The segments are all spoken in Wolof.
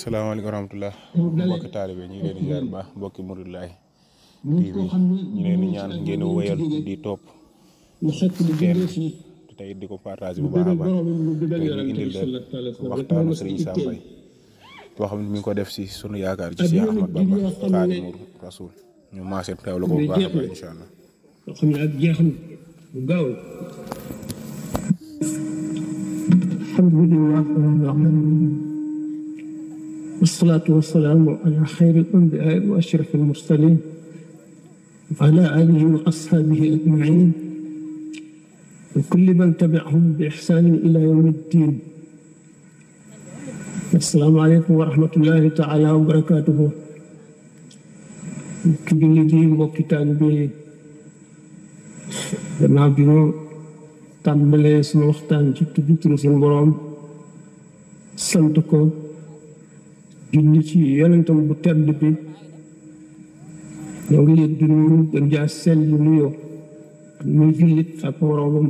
salaamaaleykum wa rahmatulah mbokki taalibe ñu ngi leen di ziar bu baax mbokki Mouride Laye TV ñu leen di ñaan ngeen wéyal di topp kenn te tey di ko partage bu baax a baax tey ñu indil leen waxtaanu Serigne Sam Mbaye boo xam ne mi ngi ko def si sunu yaakaar ci Cheikh Ahmad Bamba Xaadimu Rasuul ñu maasee teewlu ko bu baax a baax incha allah. xam ne ak jeexam bu gaaw alhamdulillah والصلاة والسلام على خير الأنبياء وأشرف المرسلين وعلى آله وأصحابه أجمعين وكل من تبعهم بإحسان إلى يوم الدين. السلام عليكم ورحمة الله تعالى وبركاته. كجلدي وكتان بي بنابيو تنبلي سنو وقتان جبت جبت سن بروم سنتكو julli ci yonentam bu tedd bi ñoo ngi leen di nuyu gën jaa sell nuyoo muy jullit ak moroomam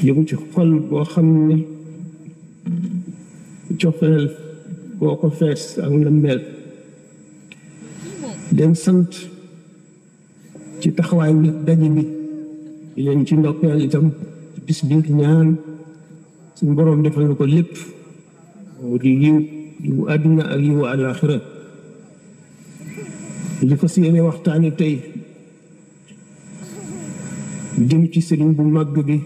yëgu ci xol boo xam ne cofeel boo ko fees ak ndëmbeel leen sant ci taxawaay bi daje bi di leen ci ndokkeel itam ci bis bi ñaan suñu boroom defal na ko lépp mu di yiw àdduna ak yiw àllaaxira li fas yéene waxtaani tey jëm ci sëriñ bu màgg bi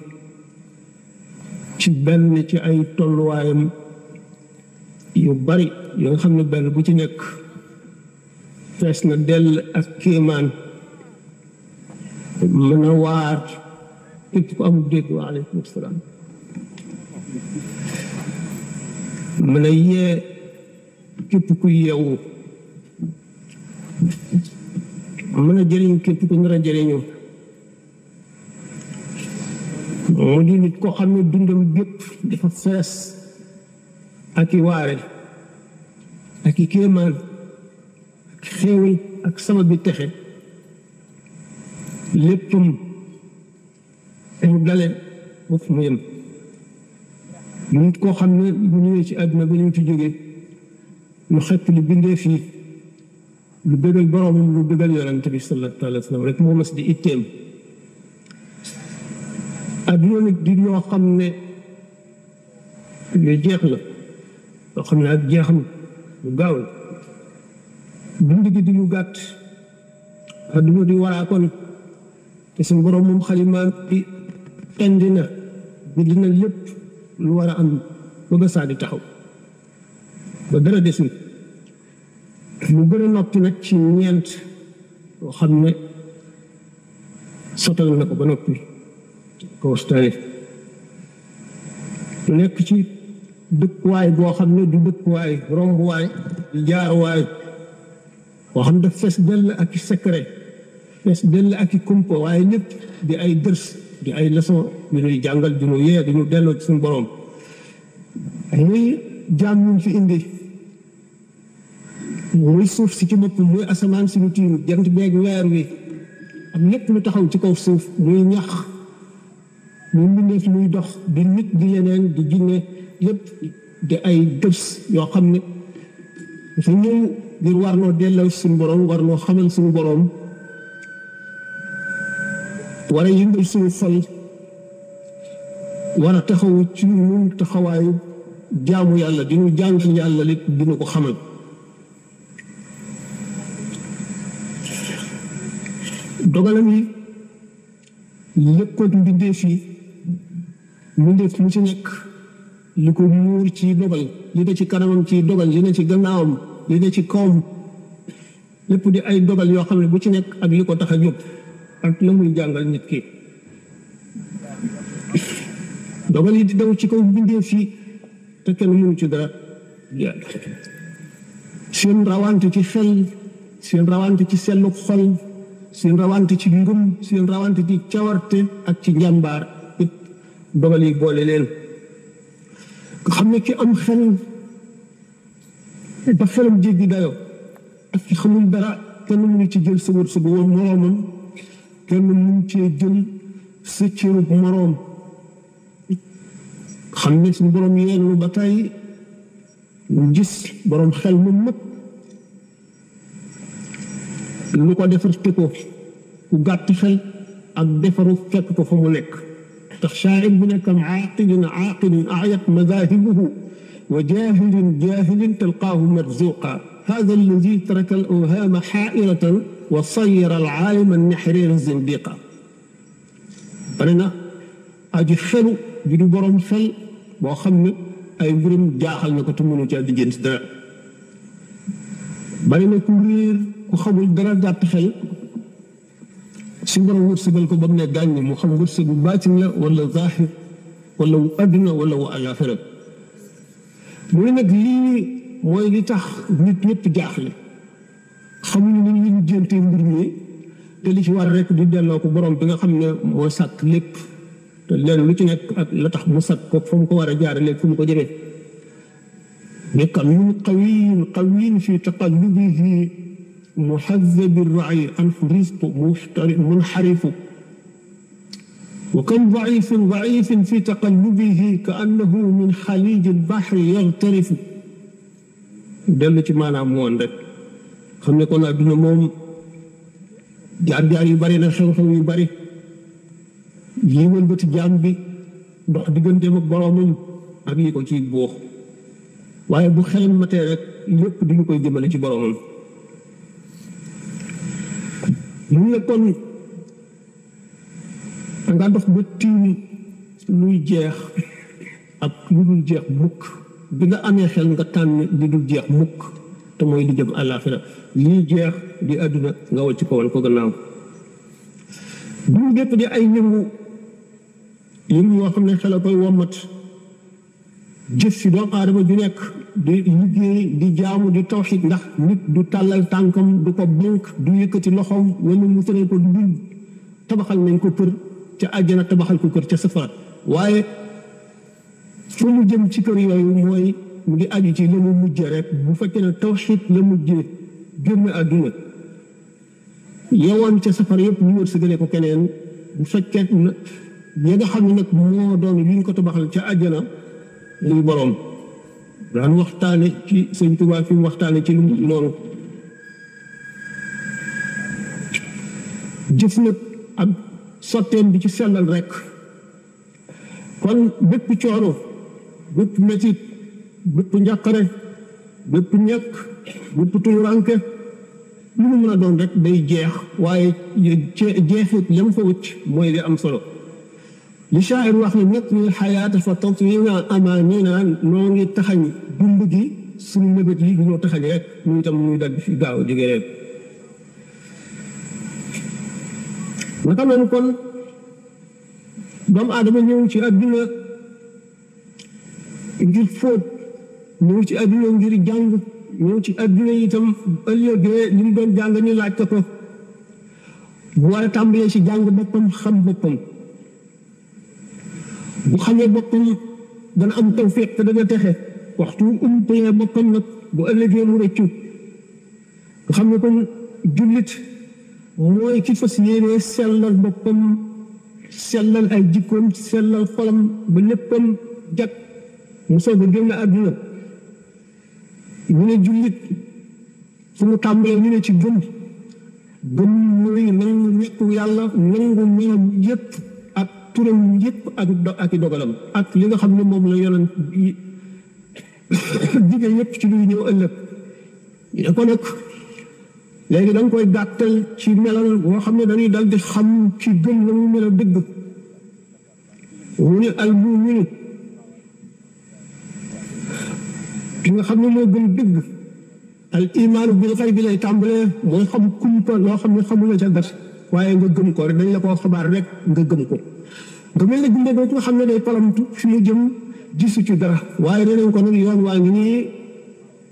ci benn ci ay tolluwaayam yu bari yoo nga xam ne benn bu ci nekk fees na dell ak kéemaan mën a waar képp ku amul dégg wa aleykum salaam mën a yee képp ku yeewu mën a jëriñ képp ku nar a jëriñu mu di nit koo xam ne dundam gépp dafa fees ak i waare ak i kéemaan ak xéewal ak sama bi texe léppam mu dale foofu mu yem nit koo xam ne bu ñëwee ci àdduna ba ñu ci jógee lu xett lu bindee fii lu bëggal boroomam lu bëggal yonent bi sallallahu alayhi wa sallam rek moo mas di itteem àdduna nag di loo xam ne lu jeex la loo xam ne ak jeexam lu gaaw la dund gi di lu gàtt àdduna di waraakoon te suñu boroom moom xalimaan bi indi na bind na lépp lu war a am bëgg saa di taxaw ba dara desul mu gën a noppi nag ci ñeent yoo xam ne sotal na ko ba noppi ko waxtaane lu nekk ci dëkkuwaay boo xam ne du dëkkuwaay rombuwaay jaaruwaay boo xam ne daf fees dell ak i secret fees dell ak i kumpa waaye lépp di ay dërs di ay leçon yu ñuy jàngal di ñu yee di ñu delloo ci suñu borom muy jaam ñu fi indi muy suuf si ci bopp muy asamaan si ñu tiim jant beeg weer wi ak lépp lu taxaw ci kaw suuf muy ñax muy mbindeef muy dox di nit di yeneen di jinne lépp di ay dërs yoo xam ne dafa ñëw ngir war noo delloo ci suñu borom war noo xamal suñu borom war a yëngal suñu xol war a taxaw ci ñun taxawaayu jaamu yàlla dinu jàngal yàlla lépp dina ko xamal dogalam yi léppatu mbindeef yi mbindeef mu ci nekk li ko muur ci dogal li ne ci kanamam ci dogal li ne ci gannaawam li ne ci kawam lépp di ay dogal yoo xam ne bu ci nekk ak li ko tax a jóg ak la muy jàngal nit ki dogal yi di daw ci kaw mbindeef yi te kenn mënu ci dara seen rawante ci xel seen rawante ci sellu xol seen rawante ci ngëm seen rawante ci cawarte ak ci njàmbaar it dogal yi boole leen nga xam ne ki am xel ba xelam jéggi dayo ak ki xamul dara kenn mënu ci jël sa wërsëg woon moroomam kenn mënu cee jël sa cërub moroom xam ne suñu borom yéen lu ba tey mu gis borom xel mu mag lu ko defar te ko ku gàtt xel ak defaru fekk ko fa mu nekk tax shaa'ir bu nekk aaqilin aayat madaahibuhu wa jaahilin talqaahu marzuuqa haada alladi taraka al awhaama xaairatan wa sayara al aalima nexreera zindiqa bari na aji xelu bi du borom xel boo xam ne ay mbirum jaaxal na ko te mënu caa dijjanti dara bari na ku réer ku xamul dara gàtt xel si borom wërsëgal ko ba mu ne gàññ mu xam wërsëgu baatin la wala zaahir wala wu adduna wala wu alaaxira mu ne nag lii mooy li tax nit ñëpp jaaxle xamuñu ni ñu jénte mbir mi te li ci war rek di delloo ko borom bi nga xam ne moo sàkk lépp te leen lu ci nekk ak la tax mu sàkk ko fa mu ko war a jaarale fu mu ko jëmee nekka min qawiyin fi taqallubihi muhazzabi ra'i anhu rizqu munxarifu wa kam daifin fi taqallubihi ka annahu min xaliji lbaxri yagtarifu dellu ci maanaam moon rek xam ne kon adduna moom jaar-jaar yu bari na xew-xew yu bari yi wëlbati jaam bi dox digganteem ak boroomam ak yi ko ciy boox waaye bu xelam matee rek lépp diñu koy jëmale ci boroomam mu ne kon nga dox ba tiim luy jeex ak lu dul jeex mukk bi nga amee xel nga tànn li dul jeex mukk te mooy li jëm àllaaxira lii jeex di àdduna nga wal ci ko wan ko gannaaw du gépp di ay yëngu yoo xam ne xel a koy wommat jëf si doomu aadama ju nekk di liggéey di jaamu di tawxiid ndax nit du tàllal tànkam du ko bank du yëkkati loxoom wala mu tëral ko du dul tabaxal nañ ko kër ca àjjana tabaxal ko kër ca safara waaye fu mu jëm ci kër yooyu mooy mu ngi aju ci la mu mujjee rek bu fekkee ne tawxiid la mujjee génn àdduna yowoon ca safara yëpp ñu wërsëgale ko keneen bu fekkee na ya nga xam ne nag moo doon li ñu ko tabaxal ca àjjana muy boroom daan waxtaane ci sëñ Tuubaa fi mu waxtaane ci lu noonu jëf nag ak sotteem bi ci sellal rek kon bépp coono bépp metit bépp njàqare bépp ñàkk bépp tumuranke lu mu mën a doon rek day jeex waaye jeexit lam fa wut mooy li am solo li shaa'ir wax ne natwi l-xayaata fa tatwiina amaanina noo ngi taxañ dund gi suñu mébét yi ñoo taxañ rek ñu itam ñuy dal fi gaaw jóge rek naka noonu kon doomu aadama ñëw ci àdduna ngir fóot ñëw ci àdduna ngir jàng ñëw ci àdduna itam ëllëgee li mu doon jàng ñu laaj ko bu war a tàmbalee ci jàng boppam xam boppam bu xamee boppam dana am tawfiq te dana texe waxtu umpee boppam nag bu ëllëgee mu rëccu nga xam ne kon jullit mooy ki fas yéene sellal boppam sellal ay jikkoom sellal xolam ba léppam jag mu soog a génn àdduna ñu ne jullit fu mu tàmbalee ñu ne ci gëm mooy nangu nekku yàlla nangu melam yépp ak turam yépp ak i dogalam ak li nga xam ne moom la yonent dige yépp ci luy ñëw ëllëg ne ko nag léegi da nga koy gàttal ci melal boo xam ne dañuy dal di xam ci gëm na mu mel a dëgg mu ne al mu'min ki nga xam ne moo gën dëgg al imaanu bil xayb bi lay tàmbalee mooy xam kumpa loo xam ne xamula ca dara waaye nga gëm ko rek dañ la koo xabaar rek nga gëm ko nga mel ne gumba boobu nga xam ne day palamtu fi mu jëm gisu ci dara waaye danañ ko nag yoon waa ngi nii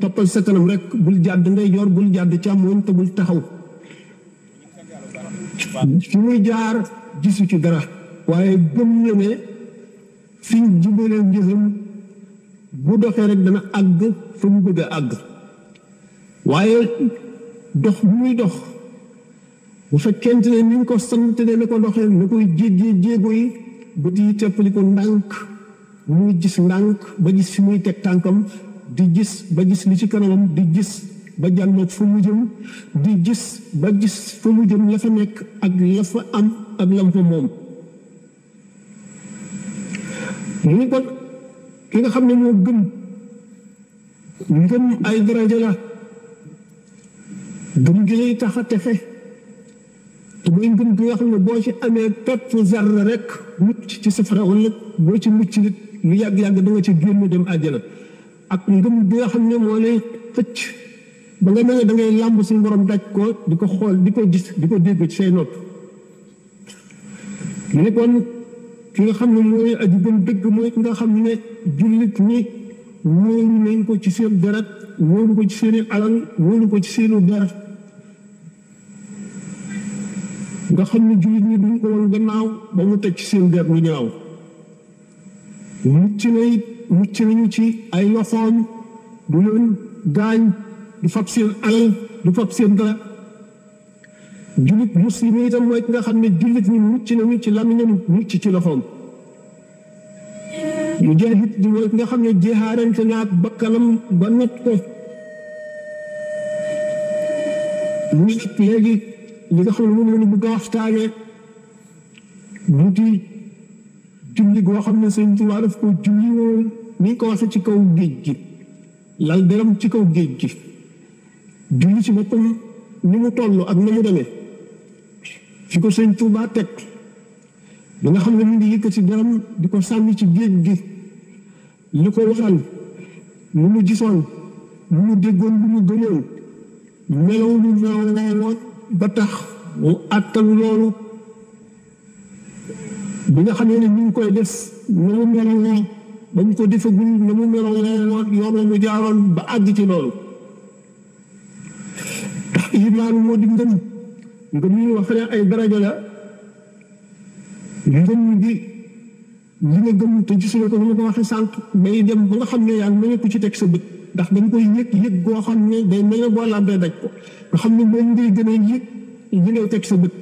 toppal sa kanam rek bul jàdd ndeyjoor bul jàdd càmmoñ te bul taxaw fi muy jaar gisu ci dara waaye gëm na ne fi ñu jubalee njësam bu doxee rek dana àgg fa mu bëgg a àgg waaye dox bu muy dox bu fekkente ne ni ñu ko sant ne na ko doxee na koy jéggee jéego yi bët yi teppali ko ndànk muy gis ndànk ba gis fi muy teg tànkam di gis ba gis li ci kanamam di gis ba jànnoog fa mu jëm di gis ba gis fa mu jëm la fa nekk ak la fa am ak lam fa moom mu ni kon ki nga xam ne moo gëm ngëm ay daraja la gëm gi lay tax a texe te mooy ngëm gi nga xam ne boo ci amee pepp zarra rek mucc ci safara wala boo ci mucc nit lu yàgg-yàgg da nga ci génn dem àjjana ak ngëm gi nga xam ne moo lay xëcc ba nga mel ne da ngay làmb suñu borom daj ko di ko xool di ko gis di ko dégg ci say nopp mu ne kon ki nga xam ne mooy aji gëm dëgg mooy ki nga xam ne jullit ñi wóolu nañ ko ci seen deret wóolu ko ci seeni alal wóolu ko ci seenu der nga xam ne jullit ñi duñ ko woon gannaaw ba mu teg ci seen der lu ñaaw mucc nañu ci ay loxoom du leen gaañ du fab seen alal du fab seen dara jullit muslim yi itam mooy ki nga xam ne jullit ñi mucc nañu ci lamiñam mucc ci loxoom mujaahid di mooy ki nga xam ne jihaarante naag bakkanam ba not ko mu ngi léegi li nga xam ne moom la ñu bëgg a waxtaane mu di julli goo xam ne Sëñ Tuubaa daf ko julli woon ni ko waxee ci kaw géej gi lal deram ci kaw géej gi julli ci boppam ni mu toll ak na mu demee fi ko Sëñ Tuubaa teg bi nga xam ne mu ngi yëkkati deram di ko sànni ci géej gi li ko waral lu mu gisoon lu mu déggoon lu mu gëmoon melaw lu meloon ba tax mu àttan loolu bi nga xam ne ni ñu koy def na mu meloon ba mu ko defagul na mu meloon yoon la mu jaaroon ba àgg ci loolu ndax imaan moo di ngëm ñu wax ne ay daraja la ngëm gi li nga gëm te gisuloo ko ni ma ko waxee sànq day dem ba nga xam ne yaa ngi ko ci teg sa bët ndax dañ koy yëg goo xam ne day mel ne boo làmbee daj ko nga xam ne moom ngay gën a yëg li ngay teg sa bët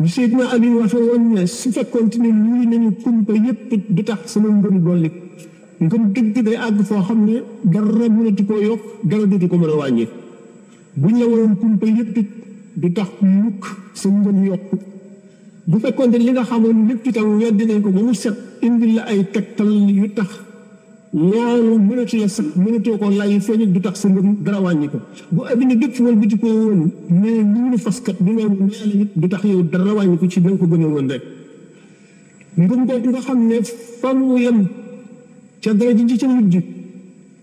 ñu Seydina Ali waxee woon ne su fekkoon ne lii nañu kumpa yëpp du tax sama ngëm dolli ngëm dëgg day àgg foo xam ne dara mënatu koo yokk dara dootu ko mën a wàññi buñ la woon kumpa yëpp du tax mukk sa ngëm yokk bu fekkoon ne li nga xamoon lépp itam weddi nañ ko ba mu set indi la ay tegtal yu tax loolu mënatu la sax mënatoo ko lay feeñ du tax sa ngëm dara wàññi ko bu adduna bépp wal bu ci ko woon mais li ñu faskat du loolu yàlla it du tax yow dara wàññi ko ci da nga ko gën a woon rek ngëm boobu nga xam ne fa mu yem ca dara ji ca mujj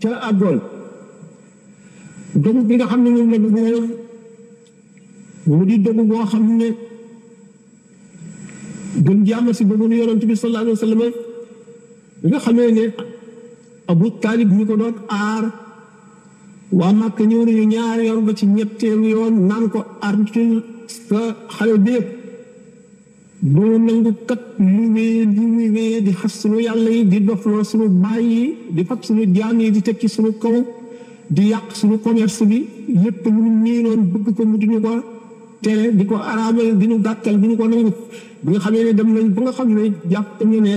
ca àggoon dogu bi nga xam ne moom la dogoon mu di dogu boo xam ne gën jàmm si bëggoon yonent bi sallallahu alayhi wa sallam bi nga xamee ne Abu Taalib ñu ko doon aar waa Màkka ñëw nañu ñaari yoon ba ci ñetteelu yoon naan ko artul sa xale bi yëpp doo nangu kat mu wee di xas sunu yàlla yi di dofloo sunu baay yi di fab sunu jaam yi di teg ci sunu kaw di yàq sunu commerce bi lépp ñu nii noonu bëgg ko mu duñu ko tere di ko araamal di ñu gàttal di ñu ko nangu bi nga xamee ne dem nañ ba nga xam ne jàpp ñu ne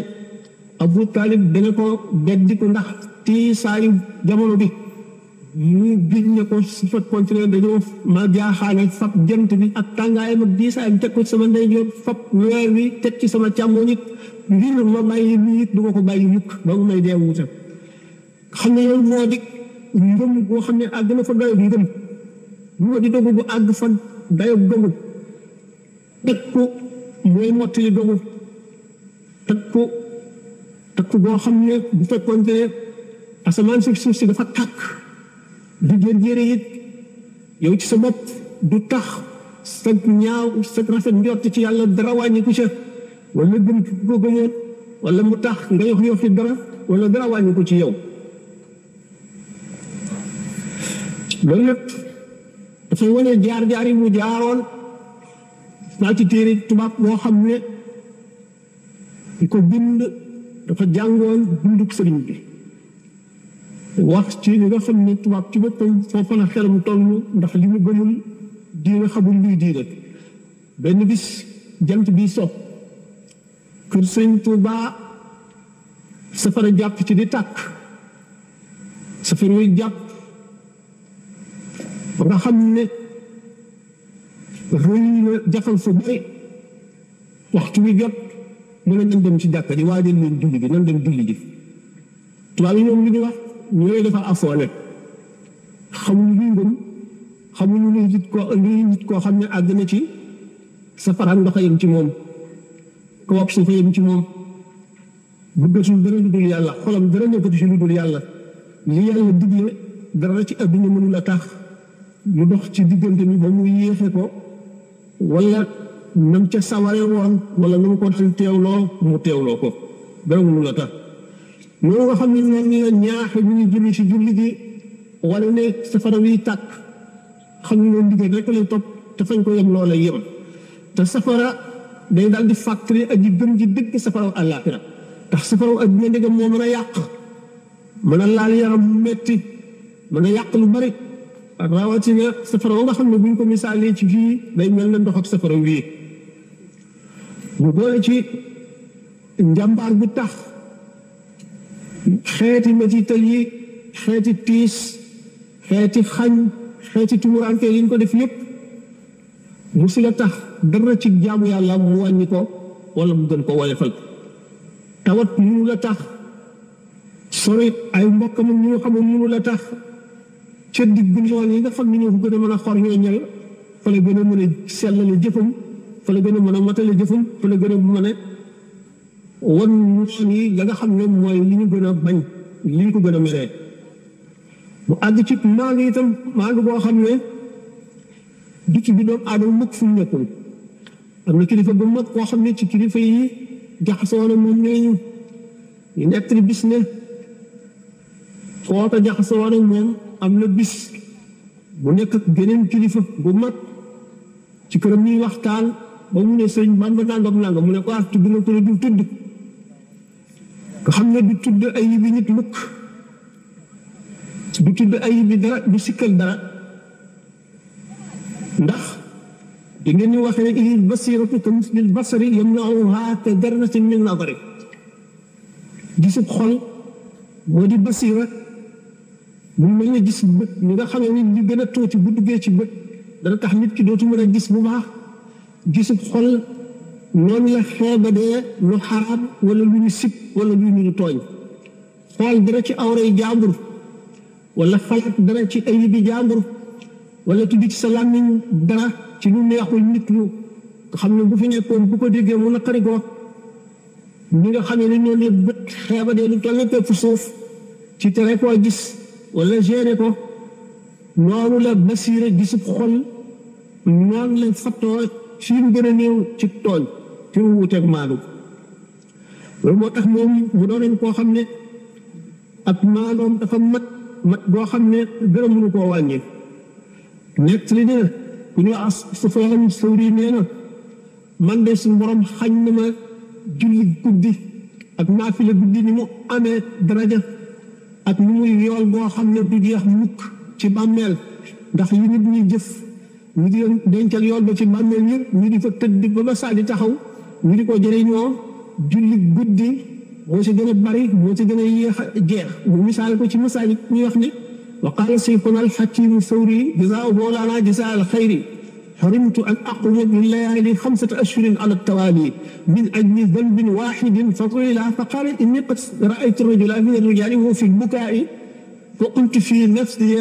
Abu Taalib dana ko beddi ko ndax tiisaayu jamono bi mu biñ ne ko su fekkoon ne dañoo ma jaaxaane fab jant bi ak tàngaayam ak diisaayam teg ko ci sama ndeyjoor fab weer wi teg ci sama càmmoñ it ngir ma bàyyi nii it du ma ko bàyyi mukk ba mu may dee wuute xam ne loolu moo di ngëm boo xam ne àgg na fa dayob ngëm moo di dogu bu àgg fa dayob dogu teg ko mooy mottali dogu teg ko boo xam ne bu fekkoon ne asamaan si suuf si dafa tàkk di jër it yow ci sa bopp du tax sa ñaaw sa rafet njort ci yàlla dara wàññi ko ca wala gëm ko gëmoon wala mu tax nga yox fi dara wala dara wàññi ko ci yow loolu lépp dafay wane jaar-jaar yi mu jaaroon naa ci téere tubaab boo xam ne di ko bind dafa jàngoon binduk sëriñ bi wax ci li nga xam ne tubaab ci boppam foofa la xelam toll ndax li mu gëmul diine xamul luy diine benn bis jant bi so kër Sëñ Tuubaa safara jàpp ci di tàkk safara wi jàpp ba nga xam ne rëy na jafal fa bari waxtu wi jot mu ne nañ dem ci jàkka ji waajal leen julli gi nan dem julli ji tubaab yi ñoom li ñu wax ñooy dafa afoole xamuñu luy ngëm xamuñu luy nit koo xam ne àgg na ci safara ndox a yem ci moom ko wopp suufa yem ci moom bëggatul dara lu dul yàlla xolam dara nekkatu ci lu dul yàlla li yàlla digle dara ci adduna mënul a tax mu dox ci diggante bi ba mu yéexe ko wala nam ca saware woon wala na mu ko daan teewloo mu teewloo ko dara mënul a tax loolu nga xam ne noonu la ñaaxe ñu ngi julli ci julli gi wala ne safara wi tàkk xam ne loolu liggéey rek lay topp te fañ ko yem loola yem te safara day daal di fàttali aji gëm ji dëgg safara àllaaxira ndax safara adduna ndegam moo mën a yàq mën a laal yaram metti mën a yàq lu bari rawatina safara nga xam ne buñ ko misaalee ci fii day mel na ndox ak safara wii bu boole ci njàmbaar bu tax xeeti mettital yi xeeti tiis xeeti xañ xeeti tumuraanke yi ñu ko def yépp musu la tax dara ci jaamu yàlla mu wàññi ko wala mu gën ko woyefal tawat mënu la tax sori ay mbokkam ñu nga xamul mënu la tax ca digg noon yi nga xam ne ñoo ko gën a mën a xor ñoo ñal fa la gën a mën a sellale jëfam fa la gën a mën a matale jëfam fa la gën a mën a wan noon yi nga xam ne mooy li ñu gën a bañ li ñu ko gën a meree mu àgg ci maandu itam maandu boo xam ne du ci bi doomu aadama mukk fu mu nekkul am na kilifa bu mag koo xam ne ci kilifa yi jaxasoo na moom ñooñu ñu nekk ni bis ne kooka jaxasoo na moom am na bis bu nekk ak geneen kilifa bu mag ci këram ñuy waxtaan ba mu ne sëñ Bamba nangam mu ne ko tudd na ko ne du tudd nga xam ne du tudd ay bi nit mukk du tudd ay bi dara du sikkal dara ndax da ngeen ñu waxee ne il basiratu ka mislil basari yamna'uha ka darratin min nadari gisub xol moo di basira mu mel ne gis bët ñi nga xam ne li gën a tuuti bu duggee ci bët dana tax nit ki dootu mën a gis bu baax gisub xol noonu la xeebadee lu xaraam wala lu ñu sib wala lu ñu tooñ xool dara ci awray jàmbur wala xalaat dara ci ayibi jàmbur wala tudd ci sa làmmiñ dara ci lu neexul nit ñu nga xam ne bu fi nekkoon bu ko déggee mu naqari ko ñi nga xam ne noonu la bët xeebadee lu toll ne pepp suuf ci tere koo gis wala géré ko noonu la basiira gisub xol noonu la fattoo ci lu gën a néew ci tooñ ci lu wuuteeg maandu loolu moo tax moom mu doonoon koo xam ne ak maandoom dafa mat boo xam ne dara mënu koo wàññi nekk li ne ku ñu as Sufyaan Sawri nee na man de suñu borom xañ na ma julli guddi ak naafila guddi ni mu amee daraja ak ni muy yool boo xam ne du jeex mukk ci bàmmeel ndax yi nit ñuy jëf ñu di leen dencal yool ba ci bàmmeel yëpp ñu di fa tëdd ba ba saa di taxaw ñu di ko jëriñoo julli guddi moo ci gën a bari moo ci gën a yéex a jeex mu misaal ko ci misaal it ñuy wax ne wa qaala sayxuna alxakimu Sawri jazaa mawlaana jazaa alxayri حرمت أن أقوم بالليالي 5 أشهر على التوالي من أجل ذنب واحد فطيل فقال إني قد رأيت الرجل من الرجال وهو في البكاء فقلت في نفسي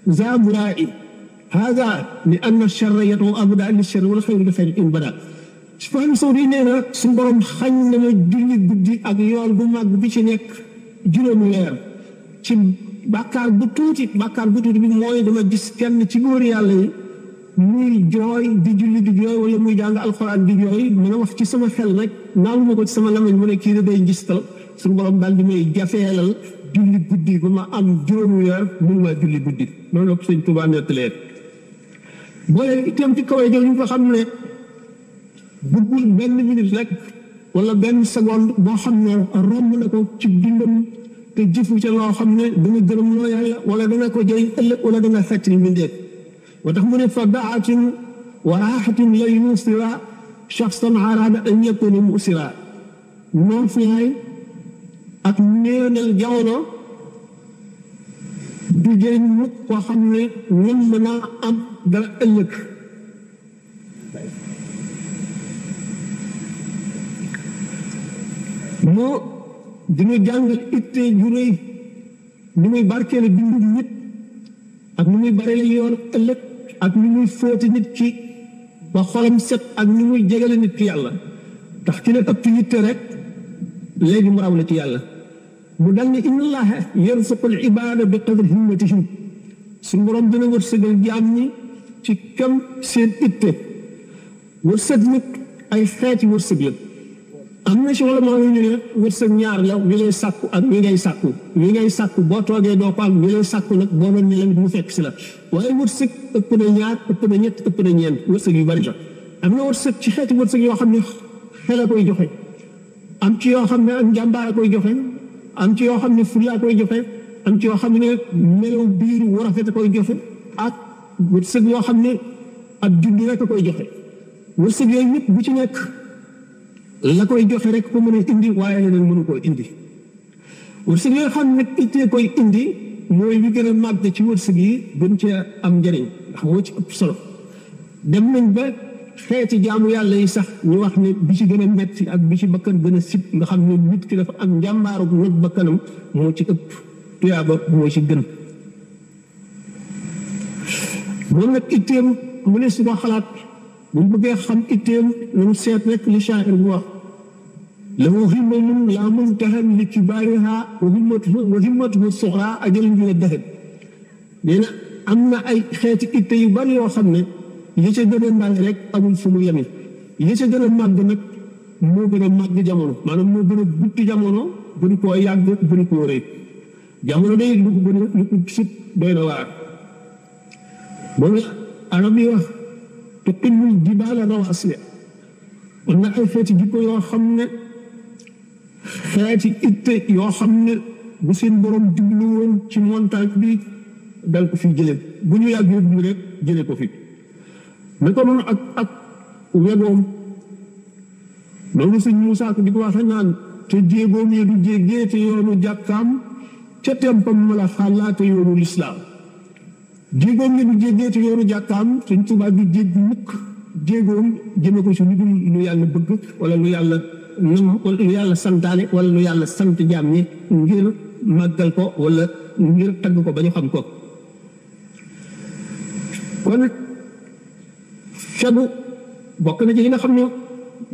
ذا مرائي هذا لأن الشر يدعو أبدا للشر والخير للخير إن بدا Sufyaan Sawri nee na suñu borom xañ na ma julli guddi ak yool bu mag bi ci nekk juróomi weer ci bàkkaar bu tuuti bi mooy dama gis kenn ci góor yàlla yi muy jooy di julli di jooy wala muy jàng alxuraan di jooy mën a wax ci sama xel rek naamu ma ko ci sama lamañ mu ne kii da day ngistal suñu borom daal di may jafeelal julli guddi ba ma am juróomi weer mun maa julli guddi loolu la ko Sëñ Tuubaa nettalee boole itam ci kaw ñu ko xam ne bëggul benn minute rek wala benn seconde boo xam ne romb na ko ci dundam te jëfu ca loo xam ne dana gërëm loo yàlla wala dana ko jëriñ ëllëg wala dana fekk ni mbindeef moo tax mu ne fa daatin wa raaxatin la yusira shaxsan araada an yakuna musira noon fiyaay ak néenal jamono du jëriñ mukk koo xam ne ñun mën naa am dara ëllëg moo dina jàngal itte ju rëy ni muy barkeele bindu nit ak ni muy bare la yoon ëllëg ak ni muy fóoti nit ki ba xolam set ak ni muy jegale nit ki yàlla tax ci la ëpp yitte rek léegi mu raw la ci yàlla mu dal ne inna allaha yarzuqu al ibada bi qadri himmatihim suñu borom dina wërsëgal jaam ñi ci kam seen itte wërsëg nit ay xeeti wërsëg la am na si wala moo ñu ne wërsëg ñaar la wi lay sàkku ak wi ngay sàkku boo toogee doo ko am wi lay sàkku nag boo doon ne la mu fekk si la waaye wërsëg ëpp na ñaar ëpp na ñett ëpp na ñeent wërsëg yu bari la am na wërsëg ci xeeti wërsëg yoo xam ne xel a koy joxe am ci yoo xam ne ak njàmbaar a koy joxe am ci yoo xam ne fulla a koy joxe am ci yoo xam ne melaw biir wu rafet a koy joxe ak wërsëg yoo xam ne ak juddu rek a koy joxe wërsëg yooyu ñëpp bu ci nekk la koy joxe rek ko mën a indi waaye leneen mënu koo indi wërsëg yoo xam ne ittee koy indi mooy bi gën a màgg ci wërsëg yi gën cee am njëriñ ndax moo ci ëpp solo dem nañ ba xeeti jaamu yàlla yi sax ñu wax ne bi ci gën a metti ak bi ci bakkan gën a sib nga xam ne nit ki dafa am njàmbaaru not bakkanam moo ci ëpp tuyaaba moo ci gën moom nag itteem mu ne si ko xalaat bu mu bëggee xam itteem lu mu seet rek li shaa'ir bu wax lahu himmatun laa muntahan li kibaarihaa wa himmatuhu sughraa ajalun min ad-dahr nee na am na ay xeeti itte yu bari yoo xam ne yi ca gën a ndaw rek amul fu mu yemi yi ca gën a màgg nag moo gën a màgg jamono maanaam moo gën a gutti jamono gën koo yàgg gën koo rëy jamono day lu ko gën a lu ko sut doy na waar moom la arab yi wax tuqimmul jibaala rawaasiya am na ay xeeti jikko yoo xam ne xeeti itte yoo xam ne bu seen borom jublu woon ci montagne bi dal ko fi jële bu ñu yàgg yóbbu rek jële ko fi ne ko noonu ak wegoom loolu sëñ Muusaa ko di ko waxe naan te jéegoom yi du jéggee te yoonu jàkkaam ca tempam ma la xalaate yoonu lislaam jéegoom yi du jéggee te yoonu jàkkaam sëñ Tuubaa du jégg mukk jéegoom jëme ko ci lu dul lu yàlla bëgg wala lu yàlla nam wala lu yàlla santaane wala lu yàlla sant jaam ñi ngir màggal ko wala ngir tagg ko ba ñu xam ko kon fegu bokk na ci li nga xam ne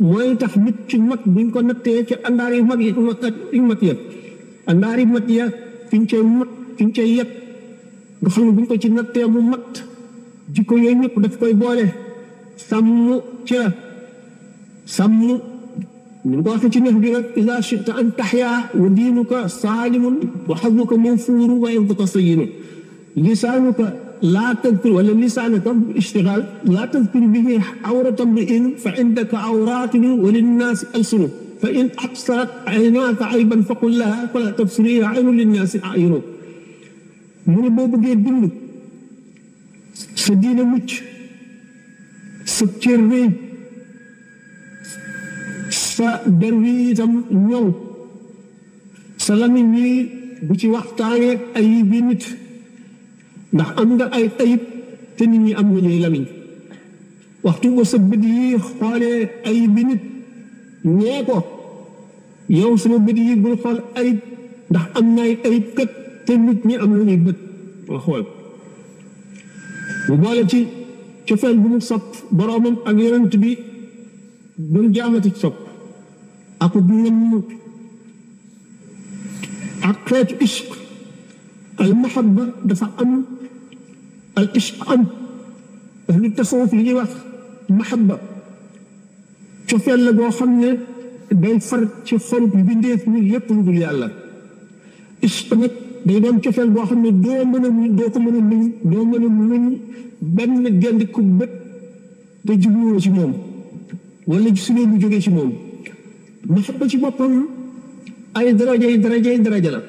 mooy tax nit ci mag buñ ko nattee ci àndaar yu mag yi mat ya àndaar yu mat ya fiñ cay yet nga xam ne buñ ko ci nattee mu mat jikko yooyu ñëpp daf koy boole sàmm ci la sàmm ñu ko waxee ci neex bi rek ida chita an taxya wa diinuka saalimun wa xazuka manfuuru wa irduka sayinu lisaanuka laa tadkur wala lisaanaka ishtigaal laa tadkur bihi awrata mri'in fa indaka awraatun wa linnaasi alsunu fa in absarat aynaaka ayban faqul laha fala tabsiriha aynu linnaasi ayunu mu ne boo bëggee dund sa diine mucc sa cër wi sa der wi itam ñëw sa lamiñ wi bu ci waxtaanee ay bi nit ndax am nga ay ayib te nit ñi am nañuy lamiñ waxtu ba sa bët yi xoolee ayib bi nit ñee ko yow sama bët yi bul xool ayib ndax am na ay ayib kat te nit ñi am nañuy bët nga xool bu boole ci cofeel bu mu sopp boroomam ak yonent bi duñ jaamati sopp ak du ngam ak xeetu ishq al mahabba dafa am al ishq am ahlu tasawuf li ñuy wax mahabba cofeel la boo xam ne day far ci xolub mbindeef mi lépp lu dul yàlla ishq nag day doon cofeel boo xam ne doo ko mën a muñ doo mën a muñ benn gendi ku bët te jubluwoo ci moom wala su ne lu jógee ci moom mahabba ci boppam ay daraja la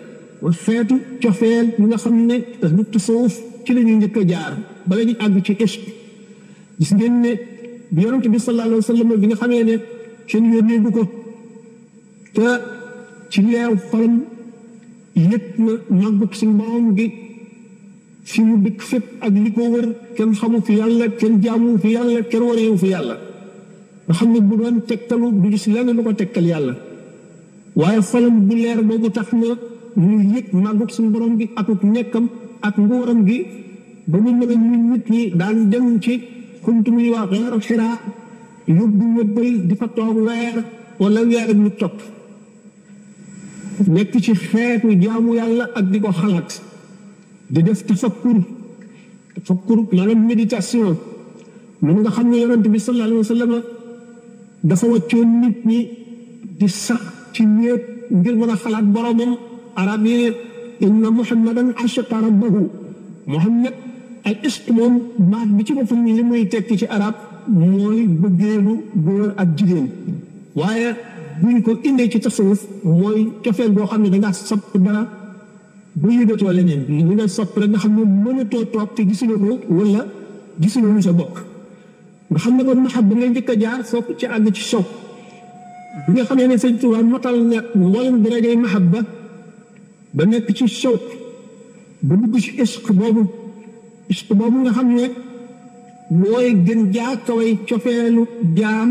wa xeetu cofeel yi nga xam ne ahlu tasawuf ci la ñuy njëkk a jaar bala ñu àgg ci ishq gis ngeen ne bi yonent bi sallallahu alayhi wa sallam bi nga xamee ne kenn yónnee bu ko te ci leew xolam yëg na màggug suñu borom gi fi mu dëkk fépp ak li ko wër kenn xamu fi yàlla kenn jaamu fi yàlla kenn wareewu fi yàlla nga xam ne bu doon tegtalu du gis lenn lu ko tegtal yàlla waaye xolam bu leer boobu tax na ñu yëg màggug suñu borom gi akuk nekkam ak nguuram gi ba mu mën a ñu nit ñi daan dem ci kuntu muy wax weeru Xiraa yóbbu yóbbal di fa toog weer wala weer ak ñu topp nekk ci xeetu jaamu yàlla ak di ko xalaat di def tafakkur maanaam méditation mun nga xam ne yonent bi sallallahu alayhi wa sallam dafa wàccoon nit ñi di sax ci wéet ngir mën a xalaat boromam arab yi inna muhammadan ashaqa rabbahu muhammad al ishq moom baat bi ci boppam li muy tekki ci arab mooy bëggeelu góor ak jigéen waaye buñ ko indee ci tasawuf mooy cofeel boo xam ne dangaa sopp dara bu yëgatoo leneen li nga sopp rek nga xam ne mënatoo toog te gisuloo ko wala gisuloo lu sa bokk nga xam ne kon mahabba ngay njëkk a jaar soog ci àgg ci sow bi nga xamee ne sëñ Tuubaa matal ne mboolem darajay mahabba ba nekk ci sow ba dugg ci ishq boobu nga xam ne mooy gën jaa kaway cofeelu jaam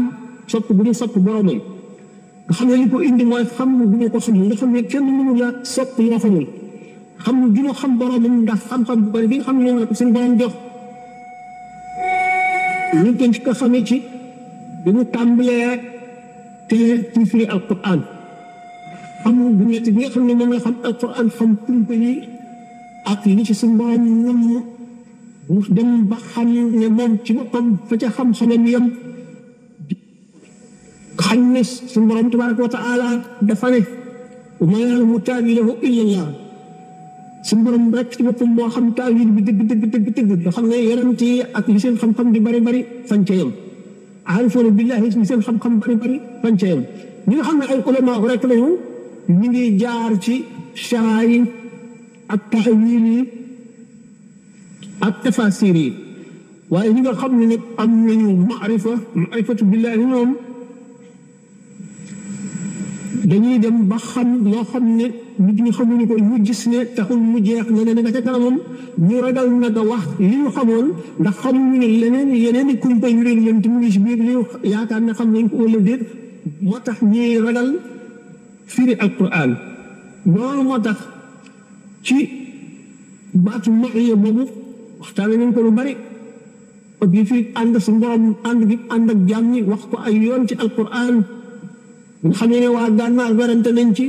sopp bu ñu sopp boromam nga xam ne li ko indi mooy xam bu ñu ko xamul nga xam ne kenn mënu la sopp loo xamul xam du ñu xam boromam ndax xam-xam bu bari bi nga xam ne la ko seen borom jox ñu gën ci ko xamee ci bi mu tàmbalee te ci firi alquran xam bu ñetti bi nga xam ne moom la xam alquran xam kumpa yi ak li ci suñu borom nam mu dem ba xam ne moom ci boppam fa ca xam-xamam yam xam ne suñu borom tabaraka wa taala dafa ne wa maa ya'lamu ta'wiilahu illa Allah suñu borom rek ci boppam moo xam taawil bi dëgg nga xam ne yonent yi ak li seen xam-xam di bari fañ ca yam aarifoona billaahi li seen xam-xam bari fañ ca yam ñi nga xam ne ay ulama rek lañu ñu ngi jaar ci sharaa yi ak taawil yi ak tafasir yi waaye ñi nga xam ne nag am nañu maarifatu billaahi moom dañuy dem ba xam loo xam ne nit ñi xamuñu ko ñu gis ne taxul mu jeex ne nga ca kanamam ñu ragal nag a wax li ñu xamoon ndax xamuñu ne yeneen i kumpa yu leen yem te mu ngi si biir li yaakaar ne xam nañ ko wala déet moo tax ñuy ragal firi alquran loolu moo tax ci baatu ma'iya boobu waxtaane nañ ko lu bari ak yi fi ànd su borom ànd ak jaam ñi wax ko ay yoon ci alquran nga xam ne waa gànnaar werante nañ ci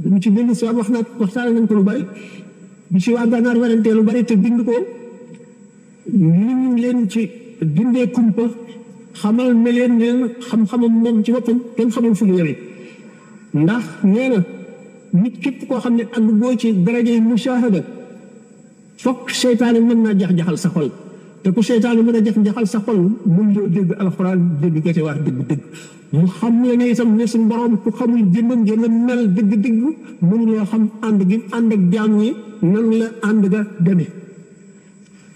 duñ ci bind si waxtaane nañ ko lu bari bi ci waa gànnaar werante lu bari te bind ko lim leen ci dindee kumpa xamal ne leen xam-xamam moom ci boppam kenn xamul fu mu yore ndax nee na nit képp koo xam ne ànd boo ci darajay mushahada fokk seytaane mën naa jax-jaxal sa xol te ku seytaane mën a jax-jaxal sa xol mun loo dégg alxuraan dégg ko ci wax dëgg mu xam ne itam ne suñu borom ku xamul jëmmam ngeen a mel dëgg mënuloo xam ànd gi ànd ak jaam ñi nan la ànd ga demee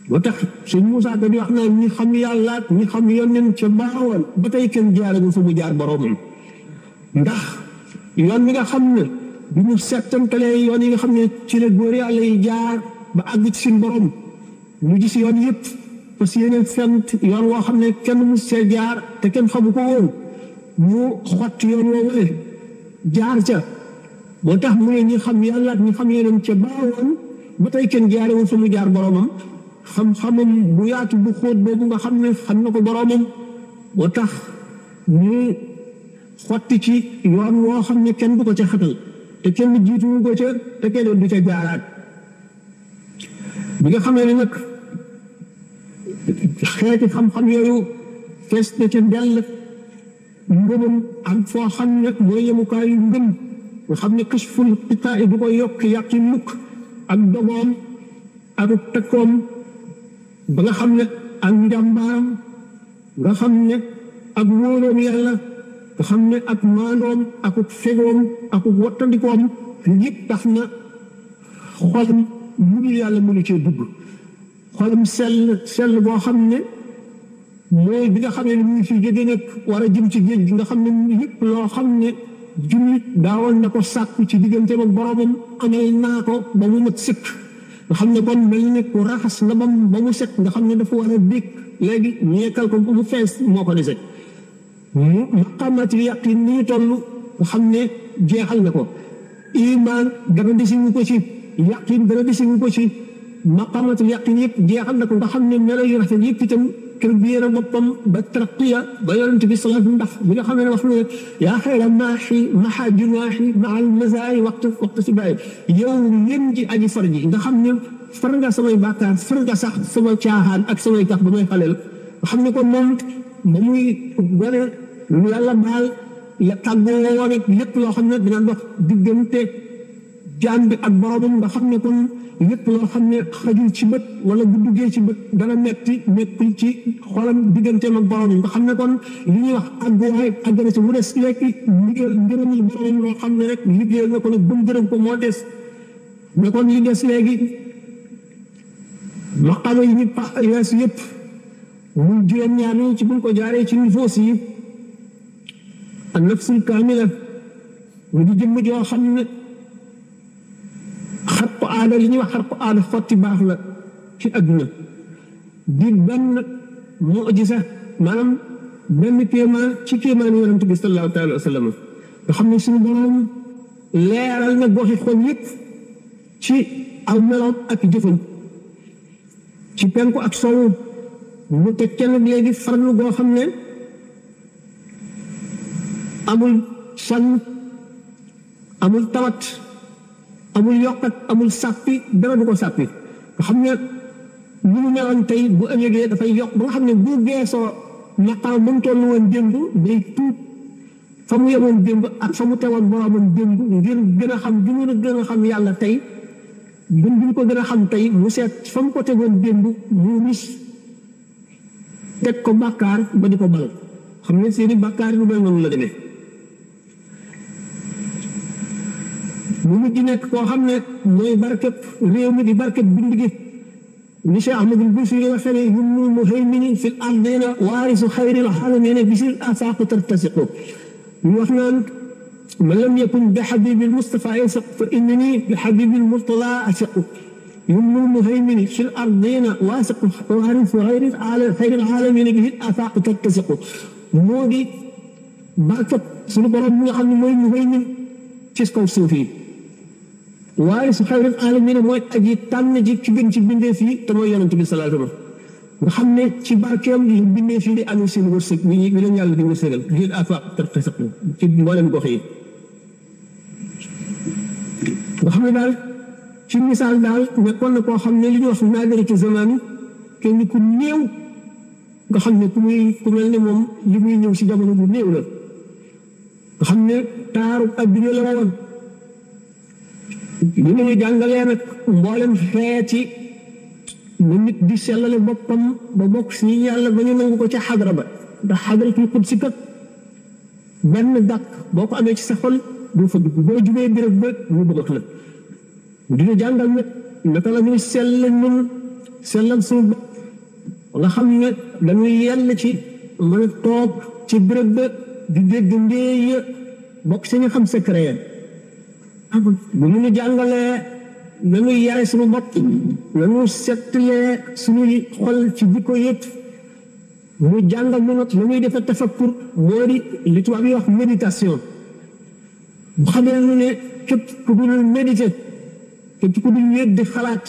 moo tax sëñ Moussa Ka di wax naa ñi xam yàlla ñi xam yónneen ca baawoon ba tey kenn jaaragu fu mu jaar boromam ndax yoon bi nga xam ne bi ñu settantalee yoon yi nga xam ne ci la góor yàlla yi jaar ba àgg ci suñu borom ñu gis yoon yëpp parce que yeneen fent yoon woo xam ne kenn mu see jaar te kenn xamu ko woon ñu xotti yoon woowu jaar ca moo tax mu ne ñi xam yàlla ñi xam yeneen ca baawoon ba tey kenn jaarewul fa mu jaar boromam xam-xamam bu yaatu bu xóot boobu nga xam ne xam na ko boromam moo tax ñu xotti ci yoon woo xam ne kenn du ko ca xatal te kenn jiituwu ko ca te kenn du ca jaaraat bi nga xamee ne nag xeeti xam-xam yooyu fees na ca dell ngëmam am foo xam ne mooy yemukaayu ngëm nga xam ne kashful xitaa du ko yokk yàqi mukk ak dogoom ak takkoom ba nga xam ne ak njàmbaaram nga xam ne ak wóoloom yàlla nga xam ne ak maandoom ak fegoom ak wattandikoom yëpp tax na xolam mënu yàlla mënu cee dugg xolam sell boo xam ne mooy bi nga xam ne mu ngi fi jóge nag war a jëm ci géej gi nga xam ne lépp loo xam ne jullit daawoon na ko sàkku ci digganteem ak boromam amal naa ko ba mu mat sëkk nga xam ne kon mel ni ku raxas ndabam ba mu set nga xam ne dafa war a dégg léegi ñu yekkal ko ba mu fees moo ko dese maqamatul yaqin ni ñu toll nga xam ne jeexal na ko iman dara desiwu ko ci yaqin dara desiwu ko ci maqamatul yaqin yëpp jeexal na ko nga xam ne melo yu rafet yëpp itam kër bi yéen a boppam ba tarqiya ba yonent bi salaatu ndax bi nga xam ne wax na yaa xayra maaxi maxa junaaxi maal masaay waxtu si bàyyi yow ngeen ji aji far ji nga xam ne far nga samay bàkkaar far nga sax sama caaxaan ak samay tax ba may xaleel nga xam ne ko moom ba muy gone lu yàlla baal la tàggoo woon ak lépp loo xam ne dina dox diggante jaam bi ak boromam nga xam ne kon lépp loo xam ne xajul ci bët wala bu duggee ci bët dana metti ci xolam digganteem ak boromam nga xam ne kon li ñuy wax àgguwaay àggana ci mu des lekk ngërëmal boromam loo xam ne rek liggéey nga ko nag ba mu gërëm ko moo des mais kon li des léegi maqaama yi ñu weesu yëpp muy juróom-ñaar yi ci buñ ko jaaree ci nifoos yi an nafsul kaamila mu di jëmm joo xam ne xarqu aada li ñuy wax xarqu aada xotti baax la ci adduna di benn mu'jiza maanaam benn kéemaan ci kéemaan yonent bi sallallahu taala wa sallam nga xam ne suñu borom leeral na goxi xol yëpp ci aw meloom ak jëfam ci penku ak sowu mu teg kenn léegi farlu goo xam ne amul sonn amul tawat amul yokkat amul sàppi dara du ko sàppi nga xam ne lu mu meloon tey bu ëllëgee dafay yokk ba nga xam ne bu geesoo maqaam ba mu toll woon démb day tuut fa mu yemoon démb ak fa mu tegoon boromam démb ngir gën a xam gi mu gën a xam yàlla tey gën bi ñu ko gën a xam tey mu seet fa mu ko tegoon démb mu rus teg ko bàkkaar ba di ko bal xam ne seeni bàkkaar lu mel noonu la demee mu mujj nekk koo xam ne mooy barkeb réew mi di barkeb bind gi li Cheikh Ahmadul Busiri waxee ne yumnul muhaymini fil ardina waarisu xayril aalamiina bisil afaaqu tartasiqu ñu wax naan man lam yakun bi xabibil Mustafa yasiq fa innani bi xabibil Murtada asiqu yumnul muhaymini fil ardina waasiqu waarisu xayril aalamiina bisil afaaqu tartasiqu moo di barkeb suñu borom mi nga xam ne mooy muhaymin ci kaw suuf yi waaye su xayril aalamiin mooy aji tànn ji ci gën ci bindeef yi te mooy yonent bi sallallahu alayhi wa sallam nga xam ne ci barkeem yi bindeef yi di amee seen wërsëg wi leen yàlla di wërsëgal ngir afaaq tartasiqu ci mboolem gox yi nga xam ne daal ci misaal daal nekkoon na koo xam ne li ñuy wax naadiratu zamaan kenn ku néew nga xam ne ku mel ne moom li muy ñëw si jamono bu néew la nga xam ne taaru adduna la woon li ñu jàngalee nag mboolem xeeti na nit di sellale boppam ba bokk si yàlla ba ñu nangu ko ca xadra ba ndax xadratul qudsi kat benn dàkk boo ko amee ci sa xol doo fa dugg boo jubee béréb ba ñu bëgg la dina jàngal nag naka la ñuy sellal suñu bopp nga xam ne dañuy yell ci mën a toog ci béréb ba di dégg ndéey bokk si ñu xam secret bu ñu jàngalee nañuy yare suñu bopp nañu settalee suñuy xol ci jikko yëpp mu jàngal ñu nag nañuy defee tafakkur moo di li tubaab yi wax méditation bu xamee nu ne képp ku dul médité képp ku dul wéet di xalaat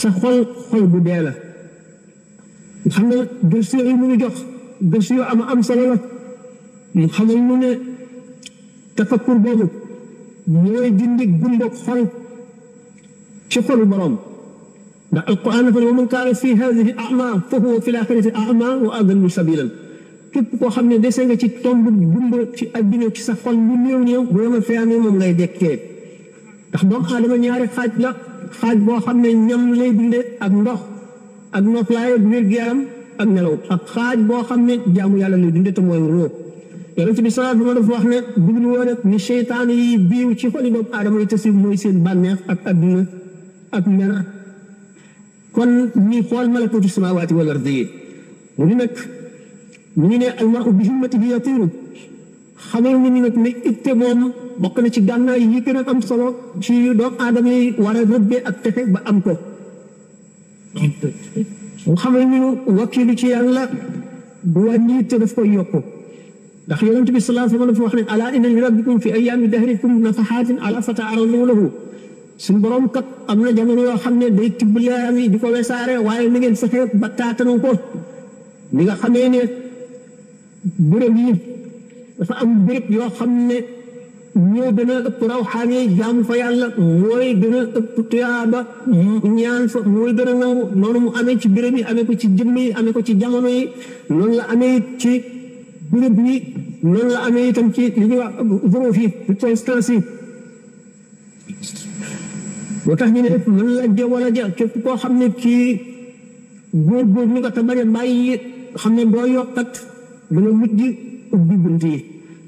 sa xol bu dee la xam ne gëstu yi mu ñu jox gëstu yu am solo la mu xamal nu ne tafakkur boobu mooy dindi gumba xol ci xolu borom ndax alquran dafa ne wa man kaana fi hadihi ama fa huwa fi l-axirati ama wa adallu sabilan képp koo xam ne dese nga ci tomb gumba ci adduna ci sa xol lu néew bu yoma feyaamee moom ngay dekkee ndax doomu aadama ñaari xaaj la xaaj boo xam ne ñam lay dunde ak ndox ak noflaay ak wér-gu-yaram ak nelaw ak xaaj boo xam ne jaamu yàlla lay dunde te mooy ruux yonent bi sallallahu alayhi wa sallam dafa wax ne bugul woon ak ni seytaan yi biiw ci xoli doomu aadama yi te si mooy seen bànneex ak adduna ak mer kon ñi xool malakuutu samaawaati wal ardi yi mu ni nag ñu ne almaru bi himmatihi yatiiru xamal ñu nag ne itte moom bokk na ci gànnaay yi gën a am solo ci doomu aadama yi war a rëbbee ak texe ba am ko mu xam ne ñu wakkilu ci yàlla du wàññi te daf koy yokku ndax yonent bi sallallahu alayhi wa sallam dafa wax ne ala inna li rabbikum fi ayyaami dahrikum nafahatin ala fata'arradu lahu suñu borom kat am na jamono yoo xam ne day tibb leeram yi di ko wesaare waaye ni ngeen fexe ba taatanu ko li nga xamee ne béréb yi dafa am béréb yoo xam ne ñoo gën a ëpp rawxaane jaamu fa yàlla mooy gën a ëpp tuyaaba ñaan fa mooy gën a nangu noonu mu amee ci béréb yi amee ko ci jëmm yi amee ko ci jamono yi noonu la amee ci béréb yi noonu la amee itam ci li ñuy wax zorof yi circonstances yi moo tax ñu ne mën la ja wala ja képp koo xam ne kii góor ñu nga te bañ a bàyyi xam ne boo yokkat da nga mujj ubbi bunt yi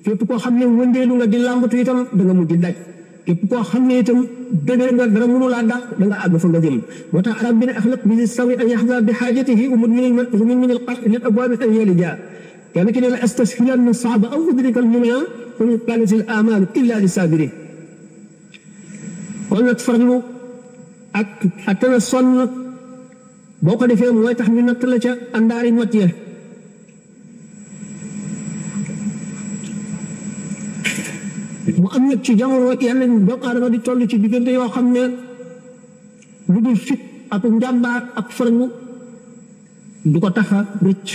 képp koo xam ne wëndeelu nga di làmbatu itam da nga mujj daj képp koo xam ne itam dëgër nga dara mënu laa dàq da nga àgg fa nga jëm moo tax arab bi ne axlaq bi sawi an yaxza bi xaajatihi umut min al qar lil abwaabi an yalija kenn ki ne la astashilan saaba aw udrika al muna qul kanat al amal illa li sabirin kon nag farlu ak attana sonn boo ko defee mooy tax ñu natt la ca àndaari mat ya mu am nag ci jamono yenn doomu aadama di toll ci diggante yoo xam ne lu dul fit ak njàmbaar ak farlu du ko tax a rëcc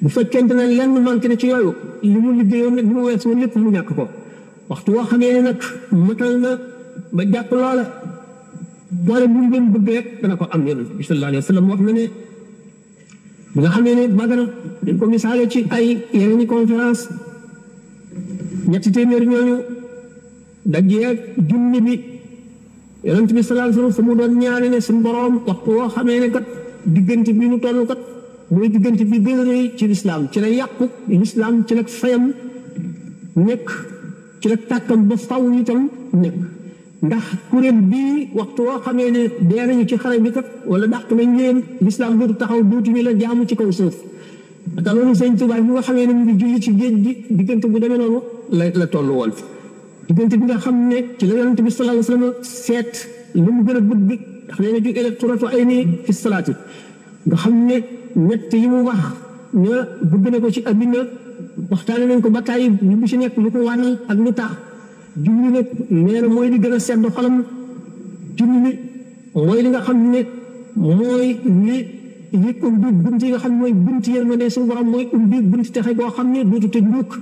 bu fekkente ne lenn manqué ne ci yooyu li mu liggéeyoon nag li mu wees woon lépp mu ñàkk ko waxtu woo xamee ne nag matal na ba jàpp loola boole bu mu gën bëgg rek dana ko am yonent bi sallallahu alayhi wa sallam wax na ne bi nga xamee ne Badar dañ ko misaale ci ay yeneen i conférence ñetti téeméer ñooñu dajeeg junni bi yonent bi sallallahu alayhi wa sallam fu mu doon ñaane ne suñu borom waxtu woo xamee ne kat diggante bi ñu toll kat mooy diggante bi gën a rëy ci lislaam ci la yàqu lislaam ci la fayam nekk ci la tàkkam ba faw itam nekk ndax kuréel bii waxtu woo xamee ne dee nañu ci xare bi kat wala dàq nañ leen lislaam dootu taxaw dootu ñu la jaamu ci kaw suuf aka loolu sëñ Tuubaa bi nga xamee ne mu ngi julli ci géej gi diggante bu demee noonu la toll woon diggante bi nga xam ne ci la yonent bi sallallahu alayhi wa sallam seet lu mu gën a bëgg ndax nee na ju qurratu ayni fi salaati nga xam ne ñett yi mu wax ne bëgg na ko ci àddina waxtaane nañ ko ba tàyyi lu bu ci nekk lu ko wàññi ak lu tax julli nag nee na mooy li gën a sedd xolam julli mooy li nga xam ne mooy li ubbi bunt yi nga xam ne mooy bunt yërmande suñu borom mooy ubbi bunt texe boo xam ne dootu tëj mukk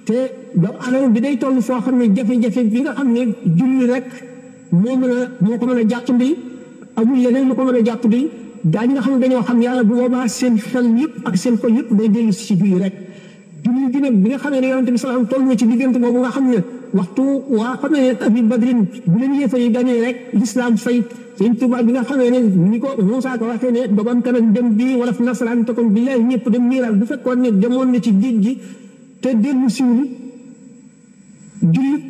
te doomu aadama bi day toll foo xam ne jafe-jafe bi nga xam ne julli rek moo ko mën a jàppandi amul leneen lu ko mën a jàppandi gaa ñi nga xam ne dañoo xam yàlla bu boobaa seen xel yëpp ak seen xol yëpp day dellu si julli rek julli gi nag bi nga xam ne yonent bi salaam toll na ci diggante boobu nga xam ne waxtu waa xam ne abi badrin bu leen yéefa yi ganee rek l'islam fay sëñ Tuubaa bi nga xamee ne ni ko Muusaa ko waxee ne dogon kanam dem bii wala fi nasaraan te kon billahi ñëpp dem niiral bu fekkoon ne demoon na ci géej gi te dellu siwul jullit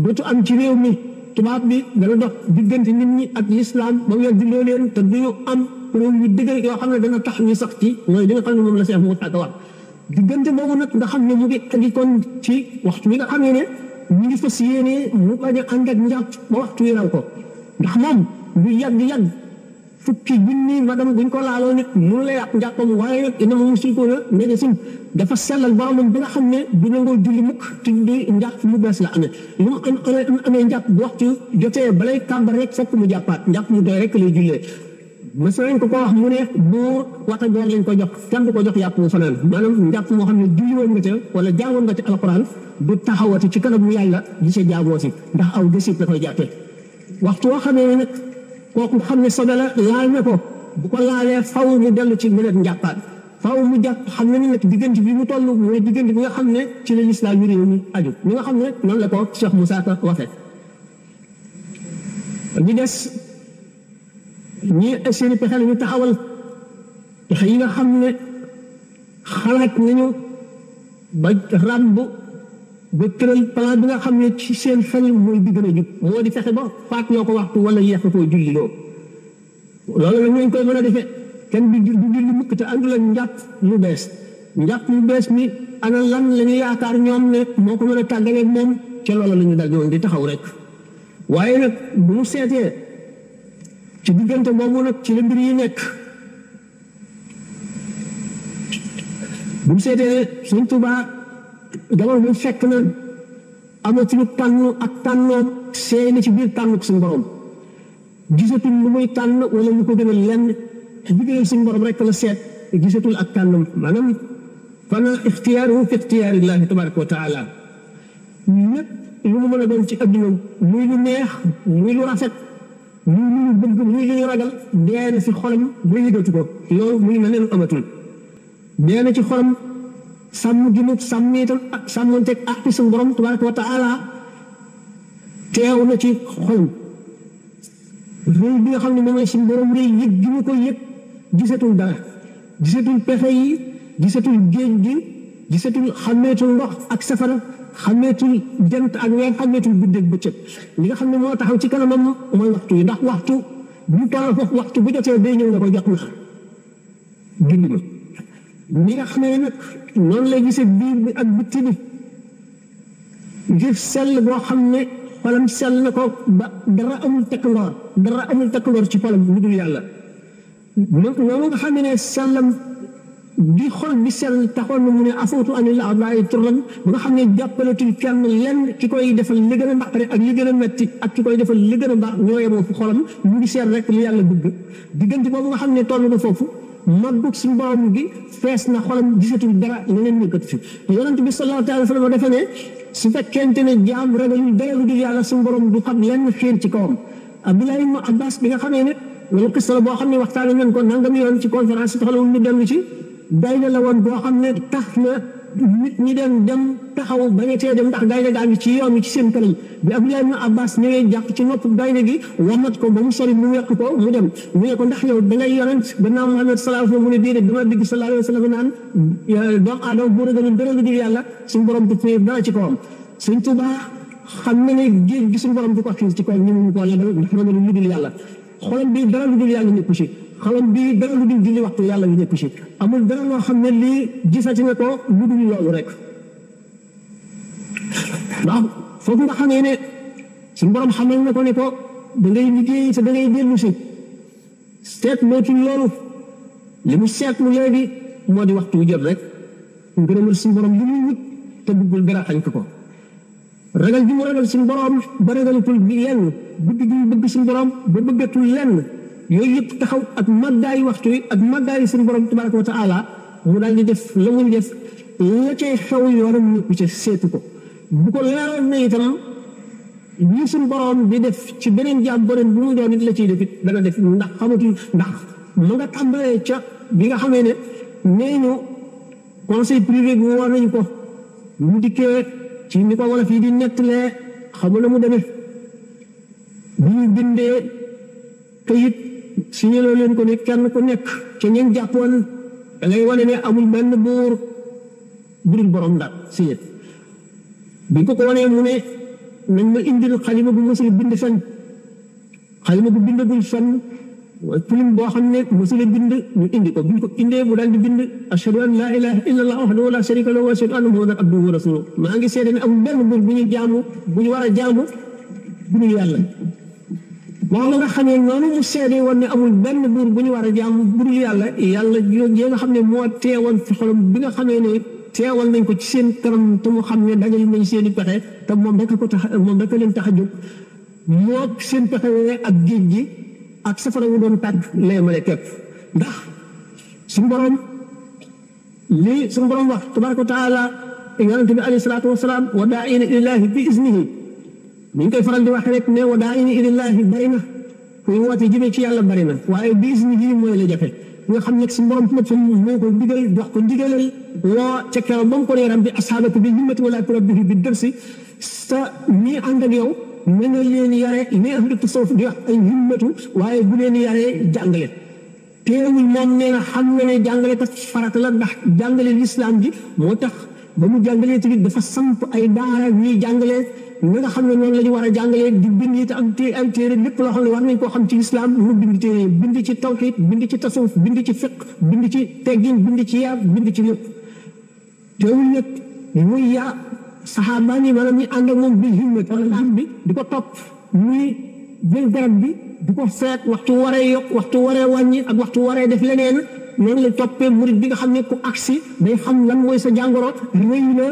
dootu am ci réew mi tubaab bi dana dox diggante nit ñi ak l'islam ba weer di loo leen te duñu am réew yu dëgër yoo xam ne dana tax ñu sax ci mooy li nga xam ne moom la Seex Muusaa ko wax diggante boobu nag nga xam ne mu ngi andi kon ci waxtu bi nga xamee ne ñu ngi fas yéene mu bañ a ànd ak njàpp ba waxtu wi raw ko ndax moom lu yàgg fukki junni madame buñ ko laaloo nit mënu la yàq njàppam waaye nag ina ma musrikuuna ne sim dafa sellal boromam bi nga xam ne du nangoo julli mukk te du njàpp mu bees la amee lu mu amee njàpp bu waxtu jotee balay kàmbar rek fokk mu jàppaat njàpp mu doy rek lay jullee mas nañ ko wax mu ne buur wata goor lañ ko jox kenn du ko jox yàpp mu fanaan maanaam njàpp moo xam ne julli woon nga ca wala jaamoon nga ci alquran du taxawati ci kanamu yàlla di sa jaamoo si ndax aw desit da koy jàppee waxtu woo xamee ne nag kooku xam ne sobe la laal na ko bu ko laalee faw mu dellu ci beneen njàppaat faw mu jàpp xam ne ni nag diggante bi mu toll mooy diggante bi nga xam ne ci la lislaam yu réew mi aju ñi nga xam ne noonu la ko Cheikh Moussa Ka waxee ñi des ñi seeni pexe la ñu taxawal pexe yi nga xam ne xalaat nañu ba ràmb ba tëral plan bi nga xam ne ci seen xel mooy di gën a jub moo di fexe ba faat loo ko waxtu wala yeex ko julli loo loolu la ñu koy mën a defee kenn du julli mukk te àndul ak njàpp mu bees mi ana lan la ñu yaakaar ñoom ne moo ko mën a tàggaleeg moom ca loola la ñu daal di woon di taxaw rek waaye nag bu mu seetee ci diggante boobu nag ci la mbir yi nekk bu mu seetee Sëñ Tuubaa jamono bi fekk na amatuñu tànn ak tànnoom seey na ci biir tànn suñu borom gisatul lu muy tànn wala lu ko gënal lenn diggante suñu borom rek la seet gisatul ak tànnam maanaam fana ixtiyaaruhu fi ixtiyaarillaahi tabaaraka wa taala lépp lu mu mën a doon ci adduna muy lu neex muy lu rafet muy lu ñu bëgg muy lu ñu ragal dee na ci xolam ba yëgatu ko loolu muy mel ne lu amatul dee na ci xolam sàmm gi mu sàmm itam ak sàmmanteeg ak suñu borom tabaaraka wa taala teew na ci xolam réew bi nga xam ne moom la suñu borom réew yëg gi mu ko yëg gisatul dara gisatul pexe yi gisatul géej gi gisatul xàmmeetul ndox ak safara xàmmeetul jant ak weer xàmmeetul guddeeg bëccëg li nga xam ne moo taxaw ci kanamam mooy waxtu yi ndax waxtu bu toll foofu waxtu bu jotee day ñëw nga ko jox na julli ma li nga xam ne nag noonu lay gisee biir bi ak bitti bi ngir sell boo xam ne xolam sell na ko ba dara amul tekkandoor ci xolam lu dul yàlla noonu nga xam ne sellam di xol bi sell taxoon na mu ne afootu anil a'daa'i turran ba nga xam ne jàppaletul kenn lenn ki koy defal li gën a naqari ak li gën a metti ak ki koy defal li gën a baax ñoo yemoo fu xolam mu ngi seet rek li yàlla bëgg diggante boobu nga xam ne toll na foofu maggug suñu borom gi fees na xolam gisatul dara leneen nekkatu fi yonent bi sallallahu alayhi wa sallam dafa ne su fekkente ne jaam ragalul dara lu dul yàlla suñu borom du xam lenn xiir ci kawam Abdullah ibn Abbas bi nga xamee ne loolu xista la boo xam ne waxtaane nañ ko nangam yoon ci conférence yi taxalawul ñu dellu ci gaynde la woon boo xam ne tax na nit ñi dem taxaw bañatee dem ndax gaynde gaa ngi ci yoon wi ci seen kanam bi Abdullah ibn Abbas ñëwee jàpp ci nopp gaynde gi wamat ko ba mu sori mu wekk ko mu dem mu ne ko ndax yow da ngay yonent gannaaw Muhammad sallallahu alayhi wa sallam mu ne déedéet dama digg sallallahu alayhi wa sallam naan doomu aadama bu ragalul dara lu dul yàlla suñu borom du xiir dara ci kawam Sëñ Tuubaa xam na ne géej gi suñu borom du ko xiir ci kawam ñu mu ko labal ndax ragalul lu dul yàlla xolam bi dara lu dul yàlla nekku ci xolam bi dara lu dul julli waxtu yàlla bi nekku ci amul dara loo xam ne lii gisati na ko lu dul loolu rek ndax foofu nga xamee ne suñu borom xamal na ko ne ko da ngay liggéey te da ngay dellu si seetlootul loolu li mu seetlu léegi moo di waxtu wu jot rek ngërëmal suñu borom li muy wut te bëggul dara xañ ko ragal bi mu ragal suñu borom ba ragalatul bi lenn bëgg gi mu bëgg suñu borom ba bëggatul lenn yooyu yëpp taxaw ak màggaayu waxtu yi ak màggaayu suñu borom tabaraka wa taala mu daal di def la muy def la cay xew yoonam ñëpp ca seetu ko bu ko leeroon na itam lii suñu borom di def ci beneen jaam beneen bu mu doon it la ciy def it dana def ndax xamatul ndax ma nga tàmbalee ca bi nga xamee ne nee ñu conseil privé bi war nañu ko mu dikkee ci ni ko wala fii di nettalee xamul na mu demee bu ñu bindee kayit signaloo leen ko ne kenn ku nekk ca ñeen jàppoon da ngay wane ne amul benn buur bu dul borom daal signé bi ko wanee mu ne nañ ma indil xalima bu mësul bind fenn xalima bu bindagul fenn plume boo xam ne mësul bind ñu indi ko buñ ko indee mu daal di bind ashhadu an laa ilaha illa allah wahdahu la sharika lahu wa ashhadu anna muhammadan abduhu wa rasuluhu maa ngi seede ne amul benn buur bu ñu jaamu bu ñu war a jaamu bu dul yàlla wax la nga xamee noonu mu seede woon ne amul benn buur bu ñu war a jaamu bu dul yàlla yàlla yooyu nga xam ne moo teewoon fi xolam bi nga xamee ne teewal nañ ko ci seen kanam te mu xam ne dajal nañ seen i pexe te moom rek ko tax moom rek leen tax a jóg moo seen pexe ak géej gi ak safara wu doon tàgg lay male képp ndax suñu borom lii suñu borom wax tabaraka wa taala yonente bi alayhi salaatu wasalaam wa daa'ina ilallaahi bi iznihi mi ngi koy faral di wax rek ne wa daa'ina ilallaahi bari na kuy woote jëmee ci yàlla bari na waaye bi iznihi mooy la jafe nga xam ne suñu borom tamit moo ko digal wax ko digalal woo ca keroog ba mu ko nee rabbi ashaabaka bil himmati wala turabbihi bi dërsi sa ñii ànd ak yow na nga leen yare ne ahlu tasawuf di wax ay himmatu waaye bu leen yaree jàngale teewul moom nee na xam nga ne jàngale kat farata la ndax jàngale lislaam ji moo tax ba mu jàngalee tamit dafa samp ay daara ñuy jàngale na nga xam ne noonu la ñu war a jàngalee di bind it am ay téere lépp loo xam ne war nañ koo xam ci lislaam mu bind téere bind ci tawxiid bind ci tasawuf bind ci fiq bind ci teggin bind ci yaar bind ci lépp teewul nag muy yaa saxaabaan yi maanaam ñu ànd ak moom bil himmat wala am bi di ko topp muy jël garab bi di ko seet waxtu waree yokk waxtu waree wàññi ak waxtu waree def leneen noonu la toppee murid bi nga xam ne ku agsi day xam lan mooy sa jàngoro rëy la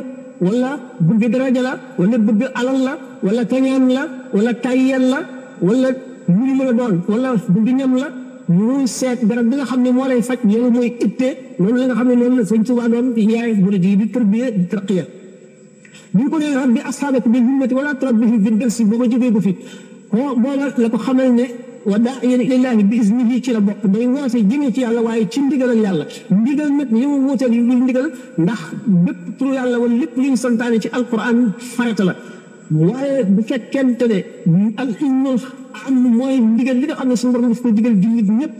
wala bëgg daraja la wala bëgg alal la wala kañaan la wala tayyel la wala lu mën a doon wala bëgg ñam la muy seet garab bi nga xam ne moo lay faj yow mooy itte noonu la nga xam ne noonu la sëñ Tuubaa doon yaay murid yi di tërbiya di tarqiya bi ñu ko nee rabbi ashaabaka bil himmati wala turabbihim fi darsi booba jógee ko fi booba la ko xamal ne wa daa'iyan ilallaahi bi iznihi ci la bokk day woote jëmee ci yàlla waaye ci ndigalal yàlla ndigal nag li mu wuuteel yu ndigal ndax bépp turu yàlla wala lépp lu ñu santaane ci alquran farata la waaye bu fekkente ne al ilmul am mooy ndigal li nga xam ne suñu borom daf ko digal jullit ñëpp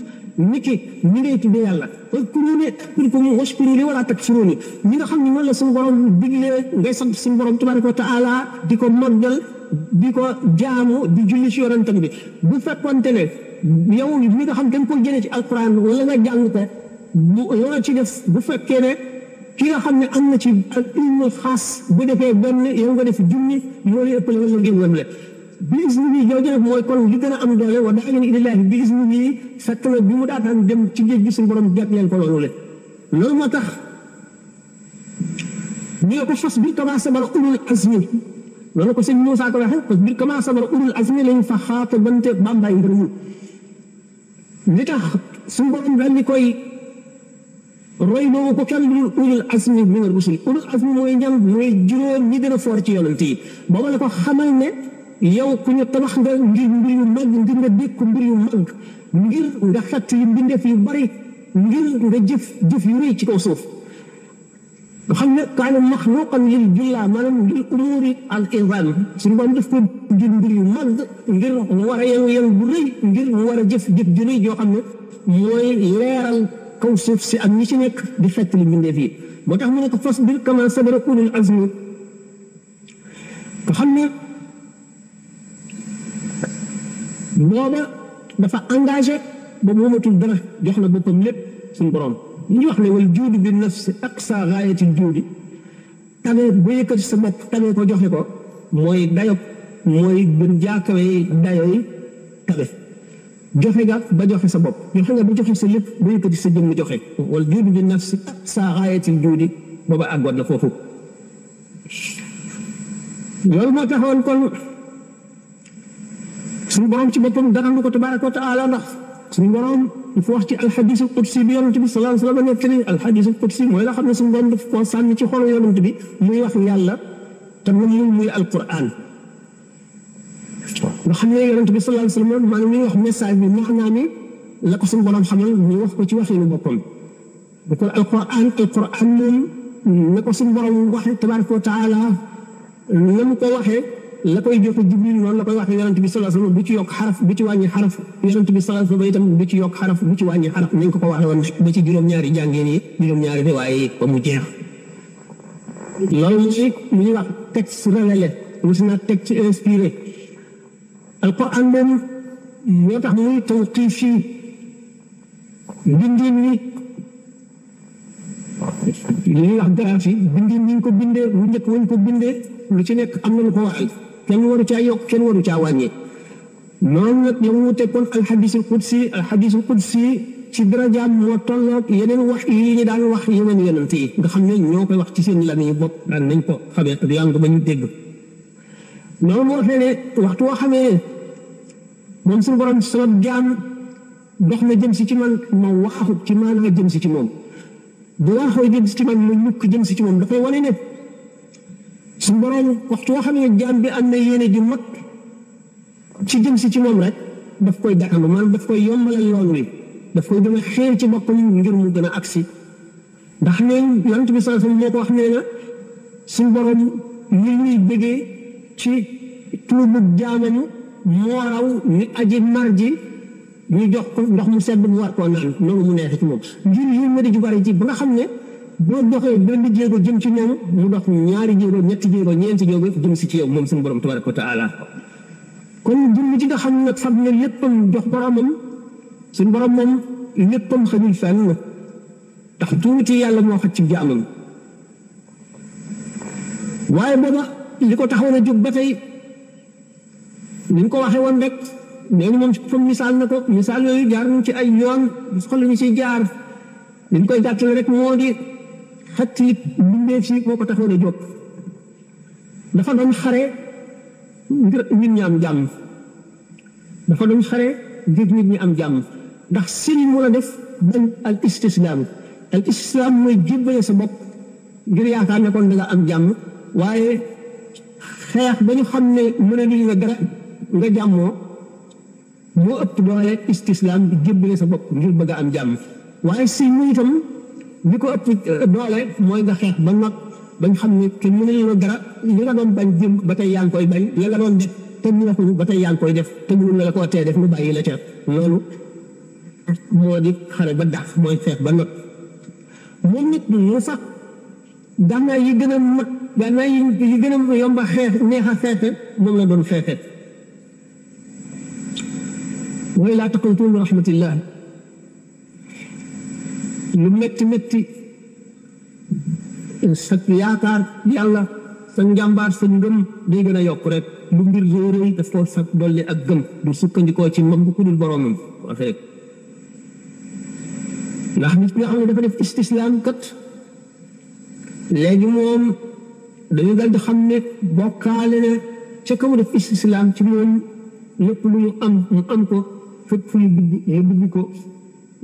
niki ñi ngay tuddee yàlla wazkuruuni azkurkum washkuruu wala takfuruuni ñi nga xam ne noonu la suñu borom diglee ngay sant suñu borom tabaaraka wa taala di ko màggal di ko jaamu di julli ci yonentam bi bu fekkonte ne yow mi nga xam dañ ko jëlee ci alquran wala nga jàng ko yow la ci def bu fekkee ne ki nga xam ne am na ci ilmu xaas bu defee benn yow nga def junni loolu yëpp la wala ngeen wënle bi isni jooju nag mooy kon li gën a am doole wa daa'iyan ilallaahi bi isni fekk na bi mu daataan dem ci géej gi suñu borom jot leen ko loolu le loolu moo tax ñu ne ko fasbir kamaa sabara ulul azmi loolu ko sëñ Moussa ko waxee fasbir kamaa sabara ulul azmi lañ fa xaata bante bàmbaay ngërëmu li tax suñu borom daal di koy roy boobu ko kenn dul ulul azmi min ar-rusul ulul azmi mooy ñan mooy juróom ñi gën a foor ci yonent yi booba la ko xamal ne yow ku ñu tabax nga ngir mbir yu mag ngir nga dégg ko mbir yu mag ngir nga xett yu mbindeef yu bari ngir nga jëf yu rëy ci kaw suuf nga xam ne kaana maxluqan lil jullaa maanaam lil umuuri al izam suñu borom def ko ngir mbir yu mag ngir mu war a yenu bu rëy ngir mu war a jëf ju rëy joo xam ne mooy leeral kaw suuf si ak ñi ci nekk di xett li mbindeef yi moo tax mu ne ko fasbir kamaa sabara ulul azmi nga xam ne booba dafa engagé ba moomatul dara jox na boppam lépp suñu borom ñu wax ne wal juudi bi nafsi aqsa gaayatil juudi tabe ba yëkkati sa bopp tabe ko joxe ko mooy dayo mooy gën jaakawe dayo yi tabe joxe nga ba joxe sa bopp joxe nga ba joxe sa lépp ba yëkkati sa jëmm joxe wal juudi bi nafsi aqsa gaayatil juudi booba àggoon na foofu loolu moo taxoon kon suñu borom ci boppam dara lu ko tabaaraka wa taala ndax suñu borom dafa wax ci alxadisul qudsi bi yonent bi sallallahu alayhi wa sallam nettali alxadisul qudsi mooy la xam ne suñu borom daf koo sànni ci xolu yonent bi muy wax yàlla te moom muy alquran nga xam ne yonent bi sallallahu alayhi wa sallam maanaam li ñuy wax message bi maanaa mi la ko suñu borom xamal ñu wax ko ci waxinu boppam bu ko alquran moom na ko suñu borom waxee tabaaraka wa taala na mu ko waxee la koy joxe Jibril noonu la koy waxee yonent bi sallallahu alayhi wasallam du ci yokk xaraf du ci wàññi xaraf yonent bi sallallahu alayhi wasallam itam du ci yokk xaraf du ci wàññi xaraf nañ ko waxee woon ba ci juróom-ñaari jàngeen yi juróom-ñaari riwaay yi ba mu jeex loolu mooy lu ñuy wax texte révélé mu si na texte inspiré alquran moom moo tax muy tawqiif yi bindin wi li ñuy wax graphe yi bindin ni ñu ko bindee lu njëkk wañ ko bindee lu ci nekk am na lu ko waxal kenn waru caa yokk kenn waru caa wàññi noonu nag yow mu teg kon alxadisul qudsi ci darajaam moo tolloog yeneen wax yi ñu daan wax yeneen yonent yi nga xam ne ñoo koy wax ci seen lamiñu bopp daan nañ ko xamee du yàng ba ñu dégg noonu moo waxee ne waxtu woo xamee moom suñu borom sama jaam dox na jëm si ci man ma waxu ci maanaa jëm si ci moom bu waxoo jëm si ci man ma ñukk jëm si ci moom dafay wane ne suñu borom waxtu woo xam ne jaam bi am na yéene ju mag ci jëm si ci moom rek daf koy gàttandu maanaam daf koy yombalal yoon wi daf koy gën a xeer ci boppam ngir mu gën a agsi ndax neen yonent bi sallallahu alayhi wasallam moo ko wax nee na suñu borom li ñuy bëggee ci tuubu jaamam moo raw ni aji mar ji ñu jox ko ndox mu sedd mu war koo naan noonu mu neexee ci moom ngir yërmande ju bari ji ba nga xam ne boo doxee benn jéego jëm ci moom mu dox ñaari jéego ñetti jéego ñeenti jéego jëm si ci yow moom suñu borom tabaraka wa taala kon jëmm ji nga xam ne nag fab ne léppam jox boromam suñu borom moom léppam xajul fenn ndax tuuti yàlla moo xaj ci jaamam waaye booba li ko taxawoon a jóg ba tey ni ñu ko waxee woon rek nee na moom comme misaal na ko misaal yooyu jaar nañ ci ay yoon xool ñu ci jaar li ñu koy gàttale rek moo di xetti mbindeef yi moo ko taxawoon a jóg dafa doon xare ngir nit ñi am jàmm dafa doon xare ngir nit ñi am jàmm ndax sëriñ mu la def bañ al istislaam mooy jébbale sa bopp ngir yaakaar ne kon da nga am jàmm waaye xeex ba ñu xam ne mën a luñu nga dara nga jàmmoo moo ëpp doole istislaam bi jébbale sa bopp ngir bëgg a am jàmm waaye si mu itam li ko ëpp doole mooy nga xeex ba not bañ xam ne kenn mën a luñu dara li nga doon bañ jëm ba tey yaa ngi koy bañ li nga doon def te ñu waxul ba tey yaa ngi koy def te mënul la koo tee def mu bàyyi la ca loolu moo di xare ba daaf mooy xeex ba not moom nit ñu sax gànnaay yi gën a mat gànnaay yi gën a yomb a xeex neex a xeexe moom la doon xeexe mooy laa taqnatu min rahmatillah lu metti metti sa yaakaar yàlla sa njàmbaar sa ngëm day gën a yokk rek lu mbir réy daf koo sa dolli ak gëm du sukkandikoo ci mag bu ku dul boroomam waxe rek ndax nit ñi nga xam ne dafa def istislaam kat léegi moom dañu dal di xam ne bokkaale ne ca kaw def istislaam ci moom lépp lu mu am ko fépp fu mu dugg ko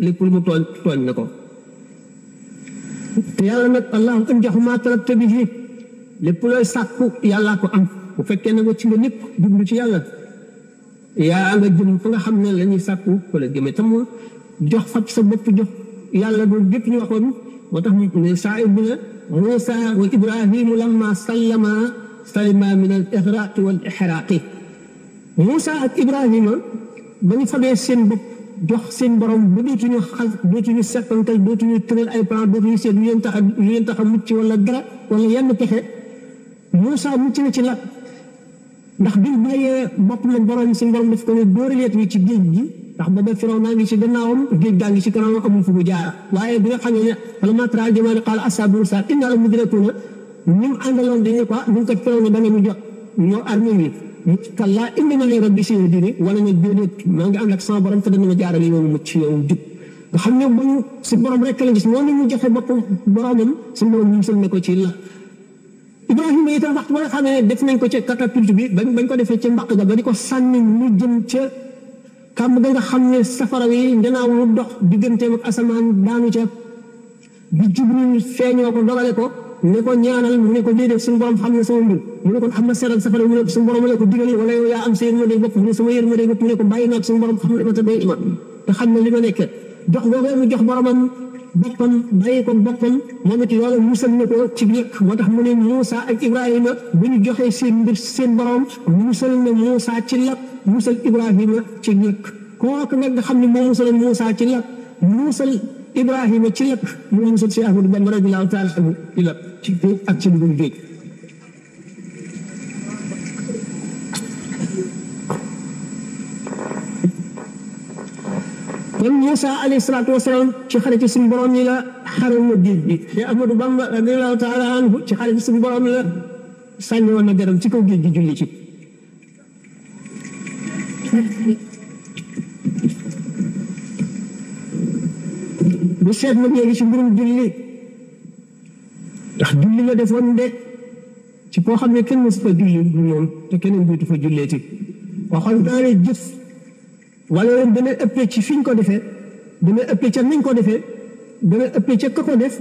lépp lu mu tooñ na ko te yàlla nag allahu anjaxu maa talabta bihi lépp looy sàkku yàllaa ko am bu fekkee na nga ci nga lépp jublu ci yàlla yaa nga jëm fa nga xam ne la ñuy sàkku ko la jëmee tam jox fab sa bopp jox yàlla doon bépp ñu waxoon moo tax ne saa bi ne Muusa wa Ibrahimu lamma salima min al igraqi wal ixraaqi Muusa ak Ibrahima ba ñu fabee seen bopp jox seen borom ba dootuñu xal dootuñu settantal dootuñu tëral ay plan dootuñu seet lu leen tax a mucc wala dara wala yenn pexe Muusa mucc na ci lakk ndax bi bàyyee bopp nag borom seen borom daf ko ne dóoraleet wi ci géej gi ndax booba Firawna naa ngi ci gannaawam géej gaa ngi ci kanamam amul fu mu jaar waaye bi nga xamee ne falammaa taraa al-jamaa'aani qaala ashaabu Muusaa innaa lamudrakuun ñu àndaloon dañu ko ñun kat Firawna da nga ñu jot ñoo armée bi kallaa inna ma'iya rabbii sayahdin wala ne déedéet maa ngi ànd ak sama borom te dana ma jaarale yow mucc yow jub nga xam ne ba ñu si borom rek la gis noonu ñu joxe bopp boromam si borom ñu sën ne ko ci la Ibrahima itam waxtu ba nga xam ne def nañ ko ca catapulte bi bañ ko defee ca mbaq ga ba di ko sànni mu jëm ca kàmb ga nga xam ne safara wi gannaaw mu dox digganteem ak asamaan daanu ca bi Jibril feeñoo ko dogale ko ne ko ñaanal mu ne ko déedéet suñu borom xam ne sama mbir mu ne ko xam na seeral safara mu ne ko suñu borom ne ko digal wala yow yaa am sa yërmande bopp mu ne sama yërmande bopp mu ne ko bàyyi naa suñu borom xam ne ma te doy ma te xam ne li ma nekkee jox googee mu jox boromam boppam bàyyi ko boppam moom it loolu musal na ko ci ñàkk moo tax mu ne Muusa ak Ibrahima bu ñu joxee seen mbir seen borom musal na Muusa ci lakk musal Ibrahima ci ñàkk kooku nag nga xam ne moo musal Muusa ci lakk musal Ibrahima ci lakk moo musal Cheikh Ahmadou Bamba radiyallaahu taala anhu ci lakk ci géej ak ci dugub géej kon Muusa alayhi salaatu wa salaam ci xare ci suñu borom yi la xare na géej gi te Ahmadou Bamba radiyallaahu taala anhu ci xare ci suñu borom la sànni woon na garam ci kaw géej gi julli ci bu seet nag léegi ci mbirum julli ndax julli la defoon de ci koo xam ne kenn mësu fa julli du moom te keneen duutu fa julleeti waxoon naa ne jëf wala leen dana ëppee ci fiñ ko defee dana ëppee ca niñ ko defee dana ëppee ca ka ko def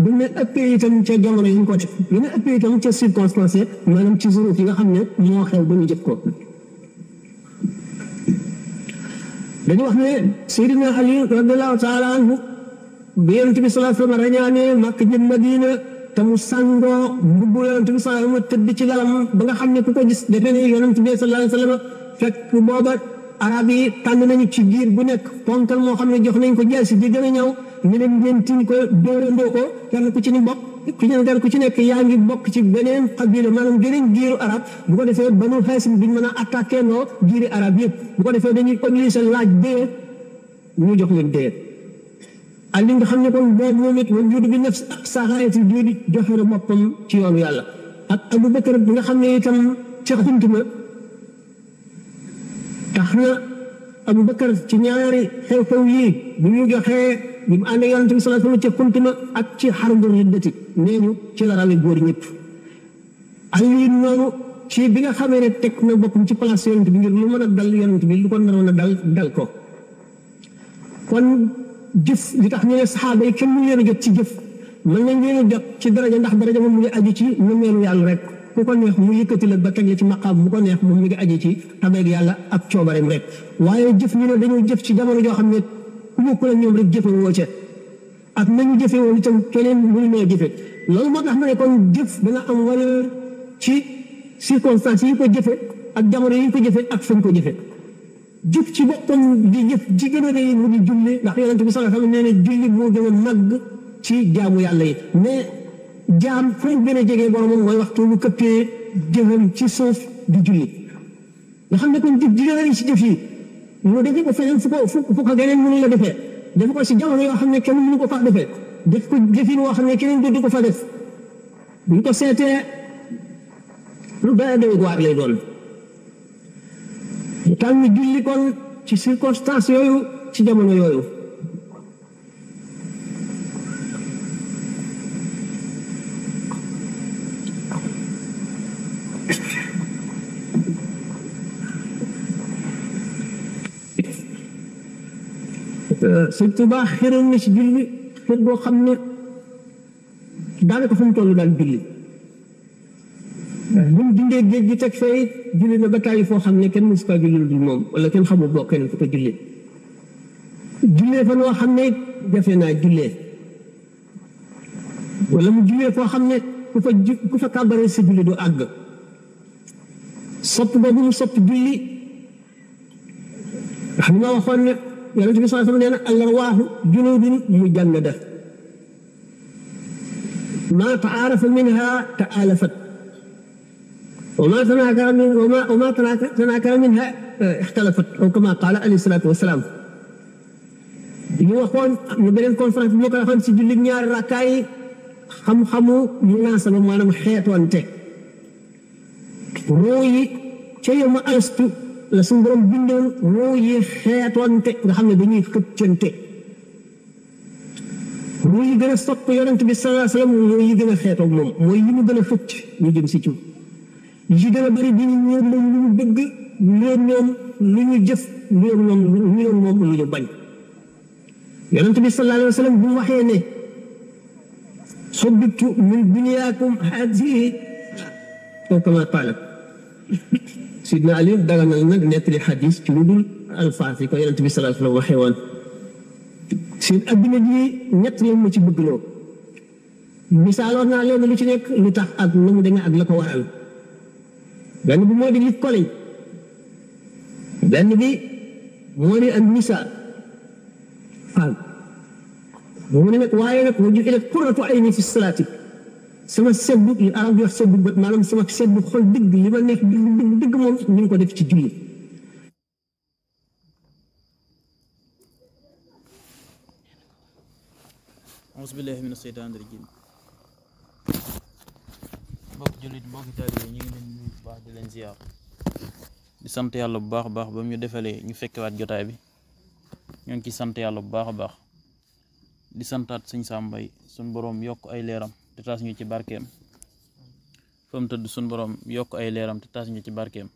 dana ëppee itam ca jamono yi ñu ko def dana ëppee itam ca circonstance maanaam ci zuruf yi nga xam ne moo xew ba ñu jëf ko dañu wax ne Seydina Ali radiyallaahu taala anhu bi Yonent bi sallallaahu alayhi wa sallam rañaanee Makka jëm Madina te mu sàngoo mbubbu Yonent bi sallallaahu alayhi wa sallam tëdd ci lalam ba nga xam ne ku ko gis defe ne Yonent bi sallallaahu alayhi wa sallam fekk booba arab yi tànn nañu ci giir bu nekk ponkal moo xam ne jox nañ ko jaasi di gën a ñëw ñu leen ngeen tiñ ko dóorandoo ko kenn ku ci ni bokk ku ci nekk yaa ngi bokk ci beneen xabila maanaam geneen giiru arab bu ko defee Banu Haasim duñ mën a attaqué noo giiri arab yëpp bu ko defee dañuy obligé laaj dee ñu jox leen dee ak li nga xam ne kon boobu moom it wa juudu bi nafs ak saxaayati juudi joxe na boppam ci yoonu yàlla ak Abu Bakar bi nga xam ne itam ca xuntuma tax na Abu Bakar ci ñaari xew-xew yii bi ñu joxee bi mu ànd ak yonent bi sallallahu alayhi wa sallam ca xuntuma ak ci xarbu riddati nee ñu ci la rawe góor ñëpp Ali noonu ci bi nga xamee ne teg na boppam ci place yonent bi ngir lu mën a dal yonent bi lu ko naroon a dal ko kon jëf li tax ñu ne saxaaba yi kenn mu leen a jot ci jëf mën nañ leen a jot ci daraja ndax daraja moom mu ngi aju ci nëmeelu yàlla rek ku ko neex mu yëkkati la ba teg la ci maqaam mu ko neex moom mi ngi aju ci tabeeg yàlla ak coobareem rek waaye jëf ñu ne dañoo jëf ci jamono joo xam ne ku bokk la ñoom rek jëfe woo ca ak nañu jëfe woon itam keneen mënu noo jëfe loolu moo tax ma ne kon jëf dana am valeur ci circonstances yi ko jëfe ak jamono yi ko jëfe ak fañ ko jëfe jëf ci boppam di jëf ji gën a rëy mu di julli ndax yonent bi sallallahu alayhi wa sallam nee na julli moo gën a màgg ci jaamu yàlla yi mais jaam fu mu gën a jege boromam mooy waxtu bu këppee jëfam ci suuf di julli nga xam ne kon jëf ji gën a rëy ci jëf yi mu defee ko feneen fu ko geneen mënu la defee def ko si jamono yoo xam ne kenn mënu ko fa defee def ko defin woo xam ne keneen du ko fa def buñ ko seetee lu doy waar lay doon tànn julli kon ci circonstance yooyu ci jamono yooyu Sëñ Tuubaa xëroon na ci julli xër boo xam ne daanaka fu mu toll daal julli bu mu dindee géej gi teg fee it julli na ba tàyyi foo xam ne kenn mësu kaa julli dul moom wala kenn xamul boo kenn fu ko julli jullee fa noo xam ne jafe naa jullee wala mu jullee foo xam ne ku fa kàbbaree sa julli du àgg sopp boobu mu sopp julli ndax ni ma waxoon ne yonent bi sallallahu alayhi wa sallam nee na al-arwaahu junuudun mujannada maa ta'aarafa minhaa ta'aalafat وما تناكر منها اختلفت أو كما قال عليه الصلاة والسلام ñu waxoon ñu beneen conférence bi moo ko waxoon si julli ñaari rakkaay xam-xamu munaasaba maanaam xeetwante roo yi ca yoma astu la suñu borom bindoon roo yi xeetwante nga xam ne dañuy xëccante roo yi gën a sopp yonent bi sallallahu alayhi wa sallam roo yi gën a xeetoog moom mooy yi mu gën a xëcc ñu jëm si ci yi gën a bëri bi ñu ñëw lu ñu bëgg ñoom ñoom lu ñu jëf ñoom moom lu ñu bañ yonent bi sallallahu alayhi wa sallam bu waxee ne sobbitu min dunyaakum haadihi aw kama qaala sidna Ali daganal nag nettali xadis ci lu dul alfaas yi ko yonent bi sallallahu alayhi wa sallam waxee woon seen adduna ji ñett lañ ma ci bëgg loo misaaloon naa leen lu ci nekk lu tax ak nu mu demee ak la ko waral benn bi moo di li koleñ benn bi moo di ak misaal waaw mu ne nag waaye nag wa ju'ilat qurratu ayni fi salaati sama seddu li arab di wax seddu bët maanaam sama seddu xol dëgg li ma neex dëgg moom ñu ngi ko def ci julli auzu billaahi mina sheytaani rajiim mbokk jullit mbokki taalibe ñu ngi leen nuyu bu baax di leen ziyaar di sant yàlla bu baax a baax ba mu ñu defalee ñu fekkewaat jotaay bi ñoo ngi ciy sant yàlla bu baax a baax di santaat sëñ Sam Mbaye suñ boroom yokk ay leeram te taas ñu ci barkeem fa mu tëdd suñ boroom yokk ay leeram te taas ñu ci barkeem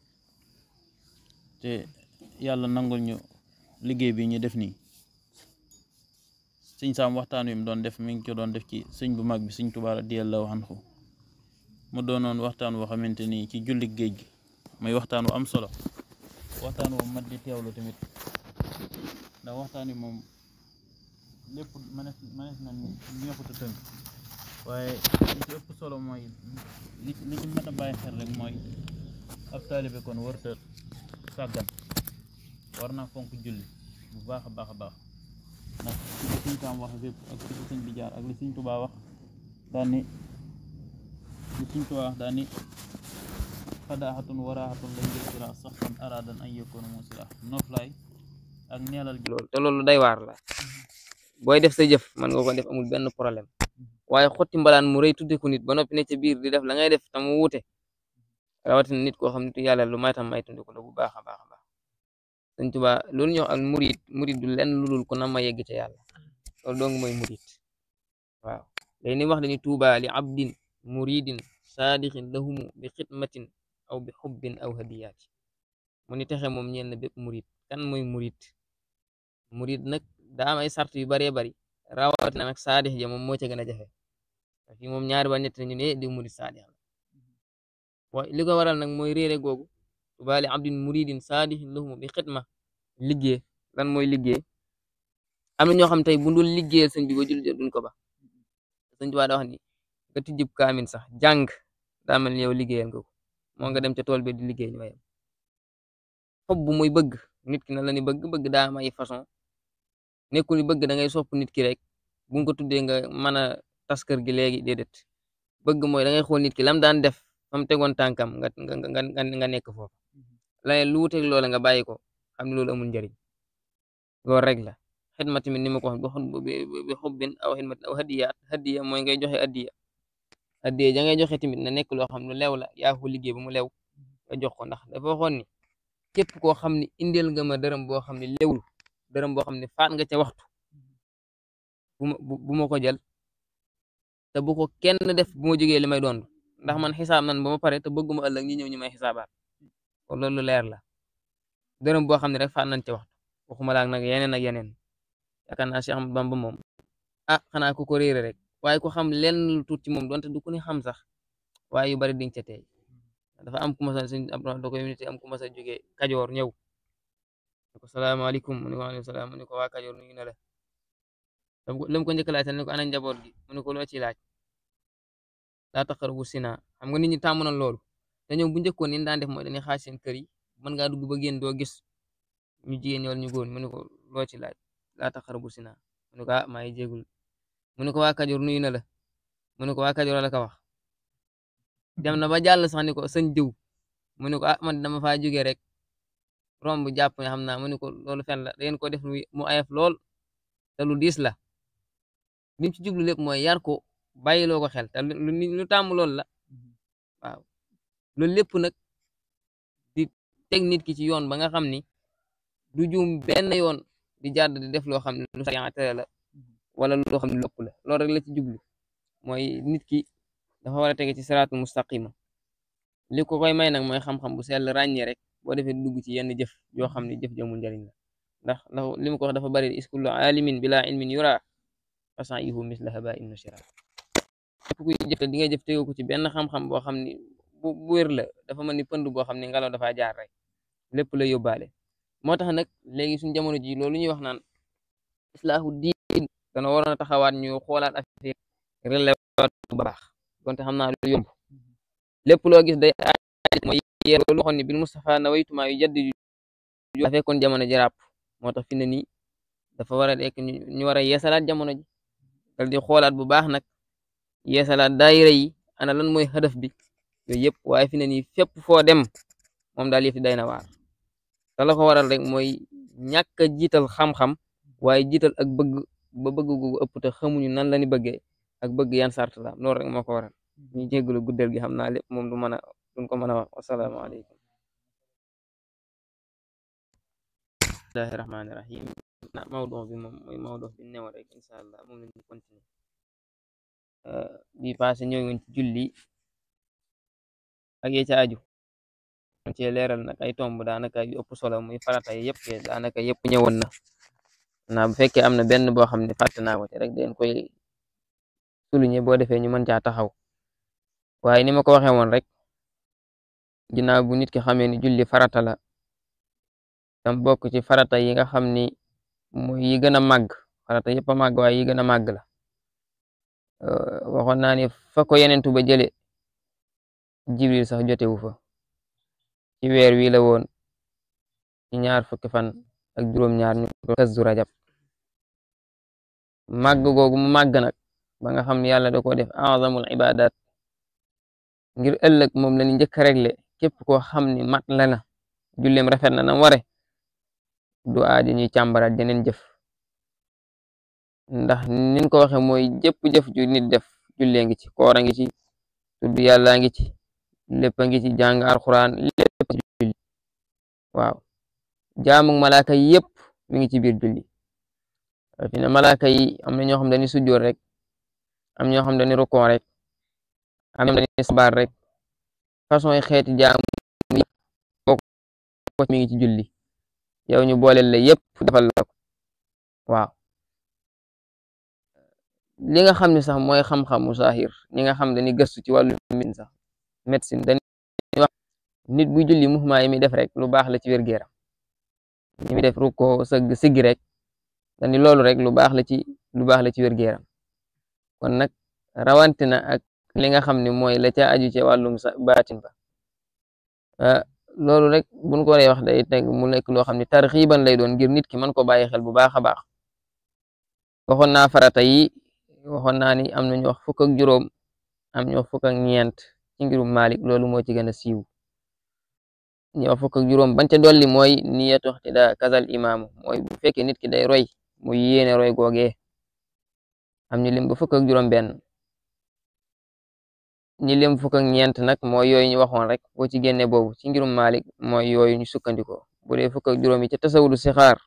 te yàlla nangul ñu liggéey bi ñu def nii sëñ Sam waxtaan wi mu doon def mi ngi ko doon def ci sëñ bu mag bi sëñ Tuubaa radiyallaahu anhu mu doonoon waxtaan woo xamante ni ci julli géej gi muy waxtaan wu am solo waxtaan woo mat di teewlu tamit ndax waxtaan wi moom lépp mënees na ñëpp a tënk waaye li ci ëpp solo mooy li ci mat a bàyyi xel rek mooy ab taalibe kon warta sàggan war naa fonk julli bu baax a baax a baax ndax li Sëñ Sam wax lépp ak li sëñ bi jaar ak li Sëñ Tuubaa wax daan ni li Sëñ Tuubaa wax daan ni fadaaxatun waraaxatun lañ jësira saxtan aradan ay yëkkoonu musila noflaay ak neelal loolu te loolu day waar la booy def sa jëf mën nga ko def amul benn problème waaye xotti mbalaan mu rëy tudde ko nit ba noppi ne ca biir di def la ngay def tam mu wuute rawatina nit koo xam ne yàlla lu may tam may tundiku la bu baax a baax a baax Sëñ Tuubaa loolu ñu wax al murid du lenn lu dul ko na ma yegg ca yàlla loolu dong mooy murid waaw léegi ni wax dañu tuuba li abdin muridin saadixin lahumu bi xidmatin aw bi xubbin aw hadiyaati mu ni texe moom ñeel na bépp murid kan mooy murid nag daa am ay sart yu baree bari rawatina nag saadix ja moom moo ca gën a jafe fii moom ñaari ba ñett ñu ne di murid saadix la waaye li ko waral nag mooy réere googu tuuba li abdin muridin saadixin lahumu bi xidma liggéey lan mooy liggéey am na ñoo xam tey bu dul liggéeyal sëñ bi ba jul duñ ko ba sëñ Tuubaa daa wax ni nga tijjib kaamin sax jàng daa mel ni yow liggéeyal nga ko moo nga dem ca tool bi di liggéey ñooyam xob bu muy bëgg nit ki na la ni bëgg daa am ay façon nekkul ni bëgg da ngay sopp nit ki rek bu nga ko tuddee nga mën a tas kër gi léegi déedéet bëgg mooy da ngay xool nit ki lam daan def fam tegoon tànkam nga nekk foofu la lu wuteeg loola nga bàyyi ko xam ne loolu amul njëriñ loolu rek la xidma tamit ni ma ko wax bi xubbin aw xidmatin aw hadiya mooy ngay joxe hadiya ja ngay joxe tamit na nekk loo xam ne lew la yaa ko liggéey ba mu lew nga jox ko ndax dafa waxoon ni képp koo xam ne indeel nga ma dërëm boo xam ne lewul dërëm boo xam ne faat nga ca waxtu bu ma ko jël te bu ko kenn def bu ma jógee li may doon ndax man xisaab nan ba ma pare te bëgguma ëllëg ñi ñëw ñu may xisaabaat kon loolu leer la dërëm boo xam ne rek faat nañ ca waxtu waxuma laak nag yeneen ak yeneen yaakaar naa Cheikh Ahmadou Bamba moom xanaa ku ko réere rek waaye ku xam lenn lu tuut ci moom donte du ku ne xam sax waaye yu bari diñ ca tey dafa am ku ma sa suñ da koy unité am ku ma sa jógee Kajoor ñëw ne ko salaamaaleykum mu ne ko waaleykum salaam mu ne ko waa Kajoor nuyu na la lam ko njëkk laaj ne ko ana njaboot gi mu ne ko loo ci laaj laa taqrabu zina xam nga nit ñi tàmm na loolu te ñoom bu njëkkoon ni daan def mooy dañuy xaaj seen kër yi mën ngaa dugg ba génn doo gis ñu jigéen ñool ñu góor mu ne ko loo ci laaj laa taqrabu zina mu ne ko maa ngi jégul mu ne ko waa Kajoor nuyu na la mu ne ko waa Kajoor la ko wax dem na ba jàll sax ni ko sëñ diw mu ne ko man dama faa jógee rek romb jàpp ne xam naa mu ne ko loolu fen la dangeen ko def mu ayef lool te lu diis la lim ci jublu lépp mooy yar ko bàyyiloo ko xel te lu tàmm loolu la waaw loolu lépp nag di teg nit ki ci yoon ba nga xam ni du juum benn yoon di jàdd di def loo xam ne lu sariya tere la wala loo xam ne lu ëpp la loolu rek la ci jublu mooy nit ki dafa war a tege ci siraatul mustaqima li ko koy may nag mooy xam-xam bu sell ràññee rek boo defee dugg ci yenn jëf yoo xam ne jëf jamul njariñ la ndax li mu ko wax dafa bari iskullu alimin bila ilmin yura fasa'ihu misla haba'in nushira képp kuy jëf te di nga jëf tegu ko ci benn xam-xam boo xam ne bu wér la dafa mel ni pënd boo xam ne ngelaw dafa jaar rek lépp la yóbbaale moo tax nag léegi suñ jamono ji loolu ñuy wax naan islaahu diin dana waroon a taxawaat ñu xoolaat affaire relewaat bu baax donte xam naa lu yomb lépp loo gis day mooy yeer loolu waxoon ni bil Mustafa nawaytuma yu jaddi ju fekkoon jamono ji ràpp moo tax fi ne nii dafa war a nekk ñu war a yeesalaat jamono ji dal di xoolaat bu baax nag yeesalaat daayira yi ana lan mooy hadaf bi yooyu yëpp waaye fi ne nii fépp foo dem moom daal yëf day na waar te la ko waral rek mooy ñàkk a jiital xam-xam waaye jiital ak bëgg ba bëgg gu ëpp te xamuñu nan la ni bëggee ak bëgg yan sart la loolu rek moo ko waral ñu jégalu guddal gi xam naa lépp moom duñ ko mën a wax wasalaamaaleykum bismillahi rahmaani rahim mawdu bi moom mooy mawdu bi newoon rek incha allah moom la ñu continuer bi passé ñëw woon ci julli ak yee ca aju ci leeral nag ay tomb daanaka yu ëpp solo muy farata yi yëpp daanaka yëpp ñëwoon na bu fekkee am na benn boo xam ne fàtte naa ko ci rek den koy souligner boo defee ñu mën caa taxaw waaye ni ma ko waxee woon rek ginnaaw bu nit ki xamee ni julli farata la tam bokk ci farata yi nga xam ni mooy yi gën a màgg farata yëpp a màgg waaye yi gën a màgg la waxoon naa ni fa ko yenentu ba jële jibril sax jotewu fa ci weer wi la woon ci 20 fan ak juróom-ñaar ñu ko Kazu Rajab màgg googu mu màgg nag ba nga xam ne yàlla da ko def azamul ibadat ngir ëllëg moom la ñu njëkk a réglé képp koo xam ni mat la na julleem rafet na nam ware du aaji ñuy càmbaraat jeneen jëf ndax niñ ko waxe mooy jëpp jëf ju nit def jullee ngi ci, koor a ngi ci, tudd yàlla ngi ci, lépp a ngi ci, jàng alxuraan lépp ci julli. waaw jaamu malaaka yi yëpp mi ngi ci biir julli. fi ne malaaka yi am na ñoo xam dañuy sujjoor rek, am ñoo xam dañuy rukkoon rek, am ñoo xam dañuy sabar rek, façon yi xeeti jaamu yi bokk mi ngi ci julli, yow ñu booleel la yëpp defal la ko. waaw li nga xam ne sax mooy xam-xamu saahir ñi nga xam dañuy gëstu ci wàllu médecine sax médecine dañuy wax nit bu julli muxmaa yi mi def rek lu baax la ci wér-gu-yaram. ñi mi def rukkoo sëgg siggi rek dañu loolu rek lu baax la ci wér-gu-yaram. kon nag rawantina ak li nga xam ne mooy la ca aju ci wàllum baatin ba, loolu rek buñ ko waree wax day teg mu nekk loo xam ne tarxiiban lay doon ngir nit ki mën ko bàyyi xel bu baax a baax. waxoon naa farata yi, waxoon naa ni am na ñu wax fukk ak juróom, am ñu wax fukk ak ñeent ci ngirum Malik, loolu moo ci gën a siiw. ñu wax fukk ak juróom bañ ca dolli mooy niyatu iqtida kazal imaamu, mooy bu fekkee nit ki day roy mu yéene roy googee. am ñu lim ba fukk ak juróom benn, ñi lim fukk ak ñeent nag mooy yooyu ñu waxoon rek, boo ci génne boobu ci ngirum Malik mooy yooyu ñu sukkandikoo. bu dee fukk ak juróom yi ca tasawudu sixaar,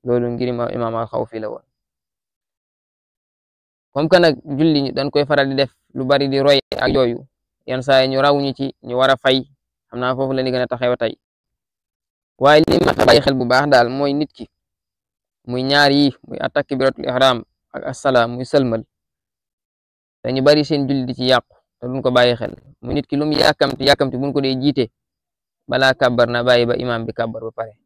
loolu ngir imaam al-Xawfi la woon. comme que nag julli dañ koy faral di def lu bari di roy ak yooyu, yenn saa yi ñu raw ñu ci ñu war a fay, xam naa foofu la ni gën a taxaw tey. waaye li ma bàyyi xel bu baax daal mooy nit ki muy ñaar yi, muy at-takbiratul ihram ak assalaam, muy sëlmal, dañu bari seen julli di ci yàqu te duñ ko bàyyi xel. muy nit ki lu mu yàkkamti buñ ko dee jiite, balaa kàbbar na bàyyi ba imaam bi kàbbar ba pare,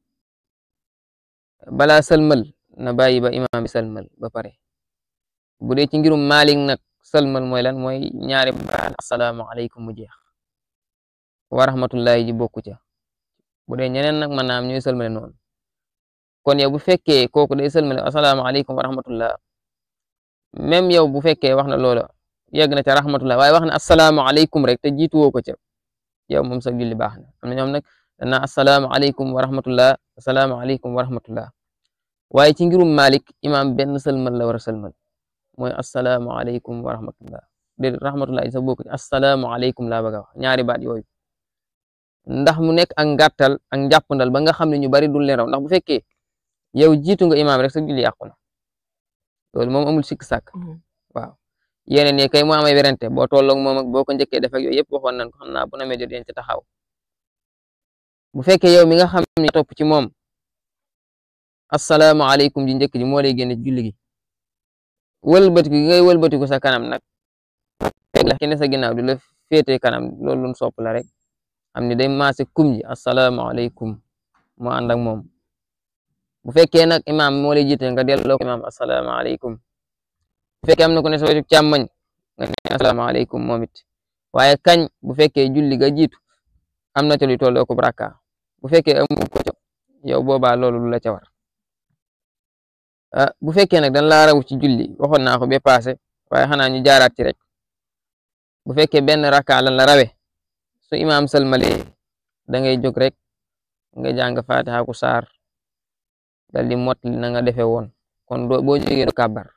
balaa sëlmal na bàyyi ba imaam bi sëlmal ba pare. bu dee ci ngirum Maalik nag sëlmal mooy lan, mooy ñaari baat assalaamu aleykum mu jeex, wa rahmatullahi ji bokku ca. bu dee ñeneen nag mën naa am ñooy sëlmale noonu. kon yow bu fekkee kooku day sëlmale assalaamu aleykum wa rahmatullah, même yow bu fekkee wax na loola yegg na ca rahmatullah, waaye wax na assalaamu aleykum rek te jiitu woo ko ca, yow moom sax julli baax na. am na ñoom nag danaa assalaamu aleykum wa rahmatullah, assalaamu aleykum wa rahmatullah. waaye ci ngirum Maalik imaam benn sëlmal la war a sëlmal, mooy assalaamu aleykum wa rahmatullah. de rahmatullah sa bokk ci assalaamu aleykum laa bëgg a wax, ñaari baat yooyu, ndax mu nekk ak ngàttal ak njàppandal ba nga xam ne ñu bari dul leen raw. ndax bu fekkee yow jiitu nga imaam rek sa julli yàqu na, loolu moom amul sikk sàkk. waaw yeneen yi kay mu amay werante, boo tolloog moom ak boo ko njëkkee def ak yooyu yëpp waxoon nañ ko, xam naa bu na mee jot ci taxaw. bu fekkee yow mi nga xam ne topp ci moom assalaamu aleykum ji njëkk ji moo lay génne julli gi, wëlbatiku gi ngay wëlbatiku sa kanam nag la kenn sa ginnaaw di la féete kanam, loolu luñ sopp la rek, am ni day maase kum ji assalaamu aleykum moo ànd ak moom. bu fekkee nag imaam moo lay jiite nga delloo ko imaam assalaamu aleykum. bu fekkee am na ko ne sa wetu càmmoñ nga ne assalaamu aleykum moom it. waaye kañ bu fekkee julli ga jiitu am na ca luy tolloo ko rakka, bu fekkee amu ko ca yow boobaa loolu lu la ca war. bu fekkee nag dañ laa raw ci julli, waxoon naa ko ba passé, waaye xanaa ñu jaaraat ci rek. bu fekkee benn rakka lan la rawe, su imaam sëlmalee da ngay jóg rek nga jàng fatiha ku saar dal di mottali na nga defee woon. kon boo jógee do kàbbar,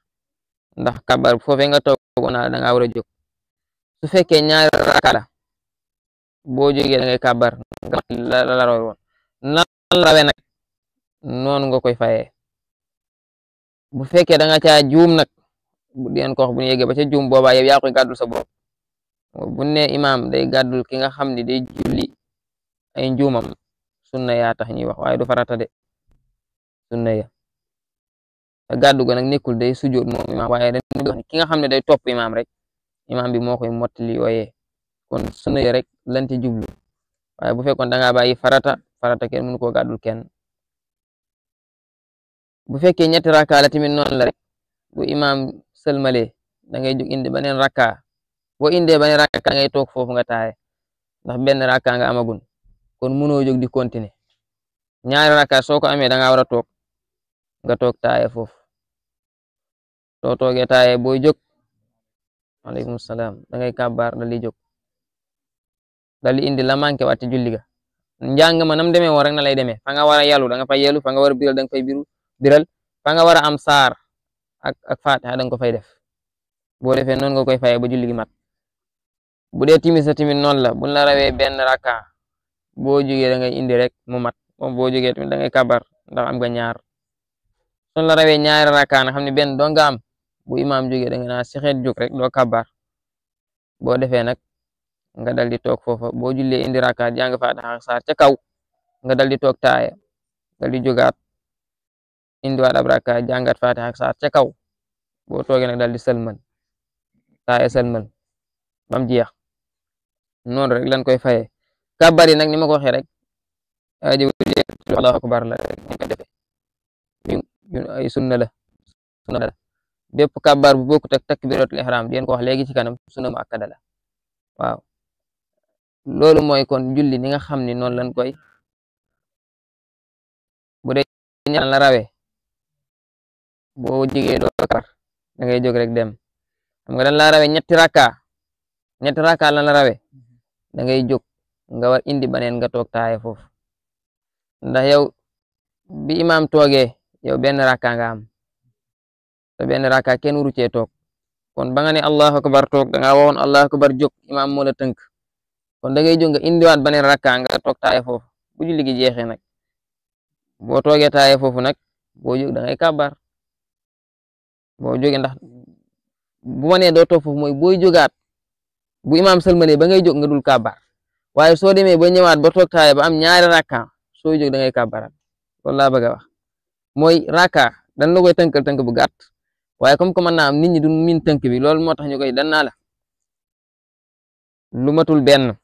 ndax kàbbar foofee nga toogoon naa da ngaa war a jóg. su fekkee ñaari rakka la, boo jógee da ngay kàbbar nga la rawe woon. nan la rawe nag noonu nga koy fayee. bu fekkee da nga caa juum nag, bu deen ko wax bu ñu yeggee ba ca juum, boobaa yow yaa koy gàddul sa bopp. bu ne imaam day gàddul ki nga xam ne day julli ay njuumam, sunna yaa tax ñuy wax, waaye du farata de, sunna ya. te gàddu ga nag nekkul day sujjoot moom imaam, waaye dañ wax ki nga xam ne day topp imaam rek, imaam bi moo koy mottali yooyee. kon sunna ya rek lan ci jublu, waaye bu fekkoon da ngaa bàyyi farata kenn mënu koo gàddul kenn. bu fekkee ñetti rakka la tamit noonu la rek, bu imaam sëlmalee da ngay jóg indi beneen rakka, boo indee beneen rakka ngay toog foofu nga taaye, ndax benn rakka nga amagun, kon mënoo jóg di continuer. ñaari rakka soo ko amee da ngaa war a toog, nga toog taaye foofu. soo toogee taaye booy jóg aleykum salaam da ngay kàbbaar dal di jóg, dal di indi la manqué waat ci julli ga. njàng ma nam demee woon rek na lay demee, fa nga war a yalu da nga fay yalu, fa nga war a biral da nga fay biral, fa nga war a am saar ak fatiha da nga ko fay def boo defee noonu nga koy fayee ba julli gi mat bu dee timis sa timit noonu la buñ la rawee benn rakka boo jógee da ngay indi rek mu mat moom boo jógee tamit da ngay kabar ndax am nga ñaar suñ la rawee ñaari rakka na xam ne benn doo nga am bu imaam jógee da nga naa sexeet jóg rek doo kabar boo defee nag nga dal di toog foofa boo jullee indi rakka jàng fatiha ak saar ca kaw nga dal di toog taaya dal di jógaat indiwaat ab rakka jàngat fatiha ak saar ca kaw boo toogee nag dal di sëlmal taaya sëlmal bam jeex noonu rek lan koy fayee kabar yi nag ni ma ko waxee rek allahu akbar la rek ñu ko defee ay sunna la bépp kabar bu bokkut ak takbiratul ihram di ko wax léegi ci kanam sunna mu akkada la waaw loolu mooy kon julli ni nga xam ni noonu lañ koy bu dee ñaan la rawee boo jigee doo kabar da ngay jóg rek dem xam nga dañ la rawee ñetti rakka lan la rawee da ngay jóg nga war indi baneen nga toog taaye foofu ndax yow bi imaam toogee yow benn rakka nga am te benn rakka kenn wuru cee toog kon ba nga ne allahu akbar toog da nga waxoon allahu akbar jóg imaam moo la tënk kon da ngay jóg nga indiwaat baneen rakka nga toog taaye foofu bu julli gi jeexee nag boo toogee taaye foofu nag boo jóg da ngay kabar boo jógee ndax bu ma nee doo toog foofu mooy booy jógaat bu imaam sëlmalee ba ngay jóg nga dul kabar waaye soo demee ba ñëwaat ba toog taaye ba am ñaari rakka soo jóg da ngay kabarat loolu laa bëgg a wax mooy rakka dañ la koy tënkal tënk bu gàtt waaye comme que mën naa am nit ñi du min tënk bi loolu moo tax ñu koy dan naa la lu matul benn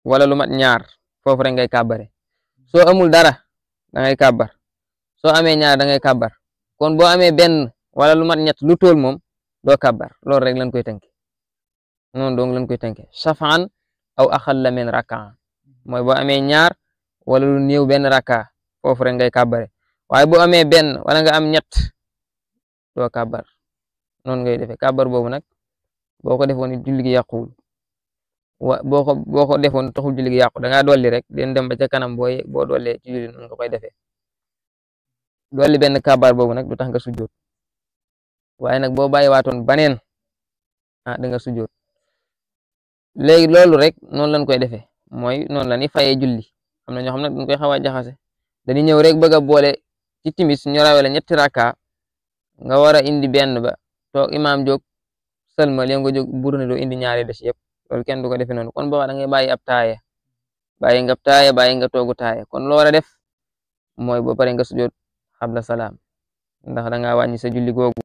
wala lu mat ñaar foofu rek ngay kabare soo amul dara da ngay kabar soo amee ñaar da ngay kabar kon boo amee benn wala lu mat ñett lu tool moom doo kabar loolu rek lañ koy tënke noonu donc lañ koy tënke shafaan aw axalla min rakka mooy boo amee ñaar wala lu néew benn rakka foofu rek ngay kabare waaye boo amee benn wala nga am ñett doo kabar noonu ngay defee kabar boobu nag boo ko defoon julli gi yàquwul boo ko defoon taxul julli gi yàqu da ngaa dolli rek den dem ba ca kanam boo dollee ci julli noonu nga koy defee dolli benn kabar boobu nag du tax nga sujjoot waaye nag boo bàyyiwaatoon baneen da nga sujjoot léegi loolu rek noonu lañ koy defee mooy noonu la ni fayee julli am na ñoo xam ne dañ koy xaw a jaxase dañuy ñëw rek bëgg a boole ci timis ñu rawee la ñetti rakka nga war a indi benn ba toog imaam jóg sëlmal yow nga jóg burne doo indi ñaari des yëpp loolu kenn du ko defee noonu kon boo da ngay bàyyi ab taaye bàyyi nga toogu taaye kon loo war a def mooy boo pare nga sujjoot xabla salaam ndax da ngaa wàññi sa julli googu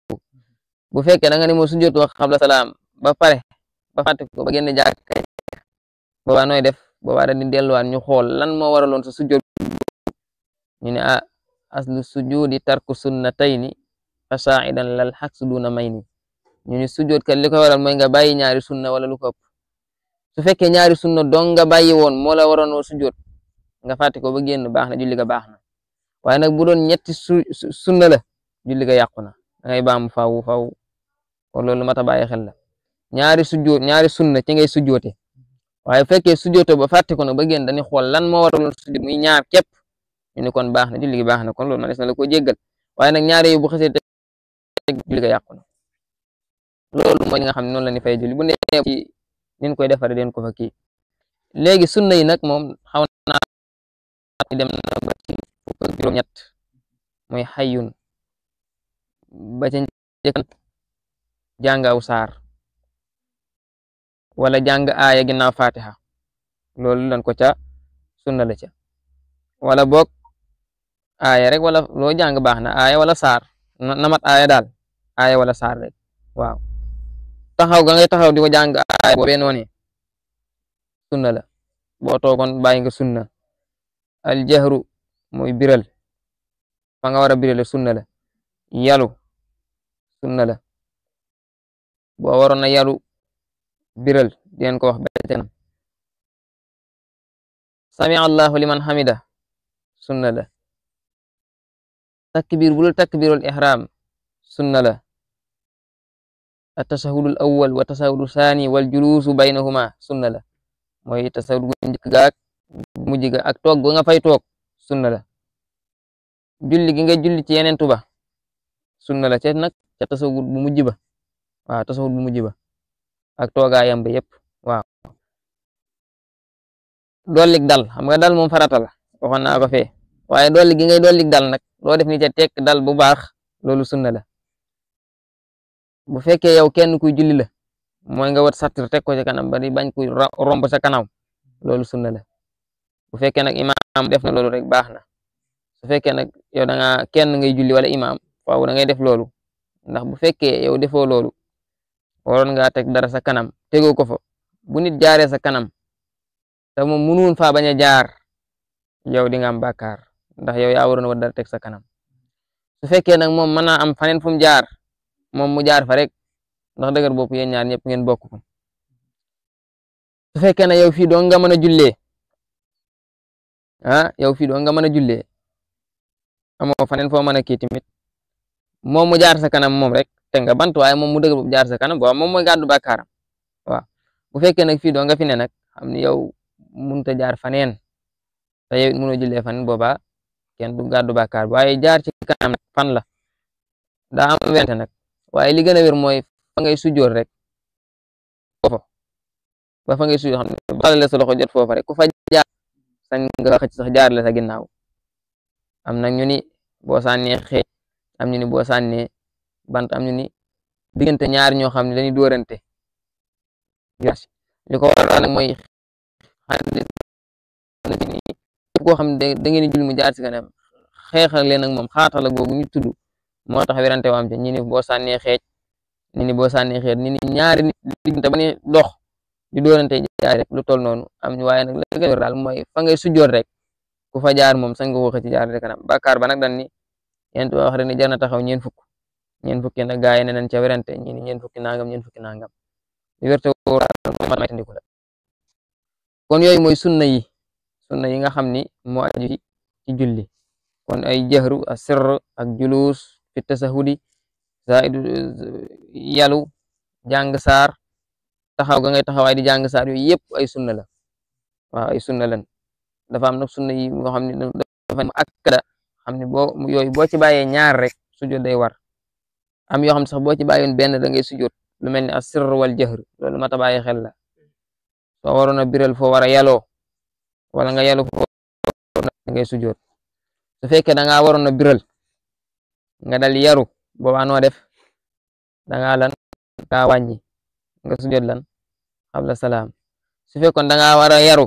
bu fekkee da nga ne moo sujjoot wax xabla salaam ba pare ba fàtte ko ba génn jàkka boobaa nooy def boobaa da di delluwaat ñu xool lan moo waraloon sa sujjoot ñu ne aslu sujudi tarku sunnatayni fa saa'idan lal xaksu duna may ni ñu ne sujjoot kat li ko waral mooy nga bàyyi ñaari sunna wala lu ko ëpp su fekkee ñaari sunna dong nga bàyyi woon moo la waroon woo sujjoot nga fàtte ko ba génn baax na julli ga baax na waaye nag bu doon ñetti sunna la julli ga yàqu na da ngay baamu faw kon loolu mata bàyyi xel la ñaari sunna ci ngay sujjoote waaye bu fekkee sujjoote ba fàtte ko nag ba génn dañuy xool lan moo waraloon sujjoot muy ñaar képp ñu ne kon baax na julli gi baax na kon loolu man des na la ko jéggal waaye nag ñaari yu bu xasee te julli ga yàqu na loolu mooy li nga xam ne noonu la ni fay julli bu nekk ci nin koy defaree den ko fa kii léegi sunna yi nag moom xaw naa dem na ba ci fukk ak juróom-ñett mooy xayyun ba ca njëkk jàng aw saar wala jàng aaya ginnaaw fatiha loolu lan ko ca sunna la ca wala boog aaya rek wala loo jàng baax na aaya wala saar namat aaya daal aaya wala saar rek waaw taxaw ga ngay taxaw di ko jàng aaya boobee noonu sunna la boo toogoon bàyyi nga sunna al jahru mooy biral fa nga war a birale sunna la yalu sunna la boo waroon na yalu biral den ko wax ba kanam sami allahu liman hamida sunna la takbir bulul takbirul ihram sunna la at-tashahhudul awwal wa tashahhudul thani wal julusu baynahuma sunna la mooy tasawur gu njëkk ga ak mujj ga ak toog gu nga fay toog sunna la julli gi nga julli ci yeneen tuba sunna la ca nag ca tasawut bu mujj ba waaw tasawut bu mujj ba ak toogaayam ba yëpp waaw dollik dal xam nga dal moom farata la waxoon naa ko fee waaye dolli gi ngay dollik dal nag loo def ni ca tekk dal bu baax loolu sunna la bu fekkee yow kenn kuy julli la mooy nga wat sattir teg ko ca kanam ba di bañ kuy romb sa kanam loolu sunna la bu fekkee nag imaam def na loolu rek baax na su fekkee nag yow da nga kenn ngay julli wala imaam faaw da ngay def loolu ndax bu fekkee yow defoo loolu waroon ngaa teg dara sa kanam tegoo ko fa bu nit jaaree sa kanam te moom mënuwoon faa bañ a jaar yow di nga am bàkkaar ndax yow yaa waroon war dara teg sa kanam su fekkee nag moom mën naa am faneen fu mu jaar moom mu jaar fa rek ndax dëgër bopp yéen ñaar ñëpp ngeen bokk ko su fekkee ne yow fii doo nga mën a jullee yow fii doo nga mën a jullee amoo faneen foo mën a kii tamit moom mu jaar sa kanam moom rek te nga bant waaye moom mu dëgër bopp jaar sa kanam booba moom mooy gàddu bàkkaaram waaw bu fekkee nag fii doo nga fi ne nag xam ni yow mënut a jaar faneen te yow it mënoo jullee faneen booba kenn du gàddu bàkkaar waaye jaar ci kanam nag fan la daa am wente nag waaye li gën a wér mooy fa ngay sujjoor rek foofa ba fa ngay sujjoor xam ne balale sa loxo jot foofa rek ku fa jaar sañ nga xëcc sax jaar la sa ginnaaw am na ñu ni boo sànnee xeej am ñu ni boo sànnee bant am ñu ni diggante ñaar ñoo xam ne dañuy dóorante li ko waral nag mooy koo xam ne da ngeen di jul mu jaar si kanam xeexal leen ak moom xaatala googu ñu tudd moo tax werante waam ci ñi ni boo sànnee xeej ñi ni boo sànnee xeej ñi ni ñaari nit diggante ba ni dox di dóorante jaar rek lu toll noonu am ñu waaye nag la gën a wér daal mooy fa ngay sujjoot rek ku fa jaar moom sañ nga ko xëcc jaar kanam bàkkaar ba nag dañ ni yent wax rek ni jar na taxaw ñeen fukki nag gaay ne nañ ca werante ñi ni ñeen fukki nangam li wérte may tandiku la kon yooyu mooy sunna yi nga xam ni moo aju ci julli kon ay jahru a sirr ak julus fi tasahudi zaidu yalu jàng saar taxaw ga ngay taxawaay di jàng saar yooyu yëpp ay sunna la waaw ay sunna lan dafa am nag sunna yi nga xam ne dafa akkada xam ne yooyu boo ci bàyyee ñaar rek sujjóot day war am yoo xam ne sax boo ci bàyyoon benn da ngay sujjóot lu mel ni as sirr wal jahr loolu mata bàyyi xel la soo waroon a biral foo war a yaloo wala nga yalu foo da ngay sujjóot su fekkee da ngaa waroon a biral nga dal yaru boobaa noo def da ngaa lan kaa wàññi nga sujjóot lan xabla salaam su fekkoon da ngaa war a yalu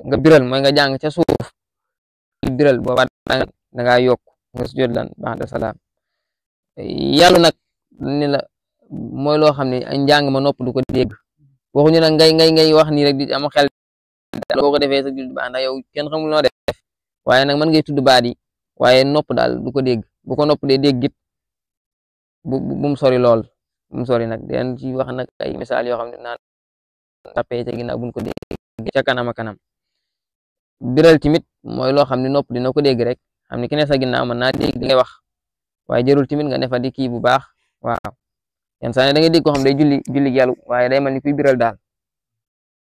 nga biral mooy nga jàng ca suuf biral boobaa da ngaa yokk nga sujjóot lan ba'da salaam yalu nag ni la mooy loo xam ne njàng ma nopp du ko dégg waxuñu nag ngay wax nii rek di am xel boo ko defee sa julli baax ndax yow kenn xamul noo def waaye nag mën ngay tudd baat yi waaye nopp daal du ko dégg bu ko nopp dee dégg it bu mu sori lool bu mu sori nag den ci wax nag ay misaal yoo xam ne naan tappee ca ginnaaw buñ ko dégg ca kanam a kanam biral timit mooy loo xam ne nopp dina ko dégg rek xam ne ki ne sa ginnaaw mën naa dégg di ngay wax waaye jërul timit nga ne fa di kii bu baax waaw yenn saa ne da ngay dégg ko xam day julli yàllu waaye day mel ni kuy biral daal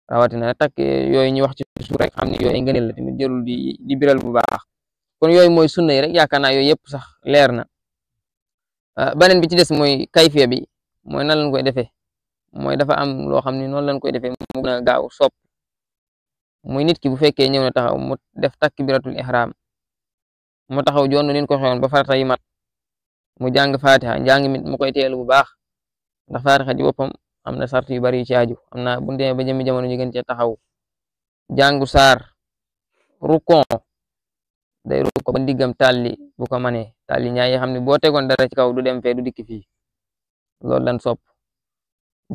rawatina takk yooyu ñu wax ci suuf rek xam ne yooyu ay ngëneel la tamit jërul di biral bu baax kon yooyu mooy sunna yi rek yaakaar naa yooyu yëpp sax leer na beneen bi ci des mooy kayfiya bi mooy nan lañ koy defee mooy dafa am loo xam ne noonu lañ koy defee mu gën a gaaw sopp muy nit ki bu fekkee ñëw na taxaw mu def takbiratul ihram mu taxaw joon nin ko xewoon ba farata yi mat mu jàng fatiha njàng mi mu koy teelu bu baax ndax fatiha ji boppam am na sart yu bari yu ci aju am na bu demee ba jëmi jamono ñu gën cee taxaw jàngu saar rukon day ruko ba ndiggam tàlli bu ko manee tàlli ñaay xam ne boo tegoon dara ci kaw du dem fee du dikk fii loolu lan sopp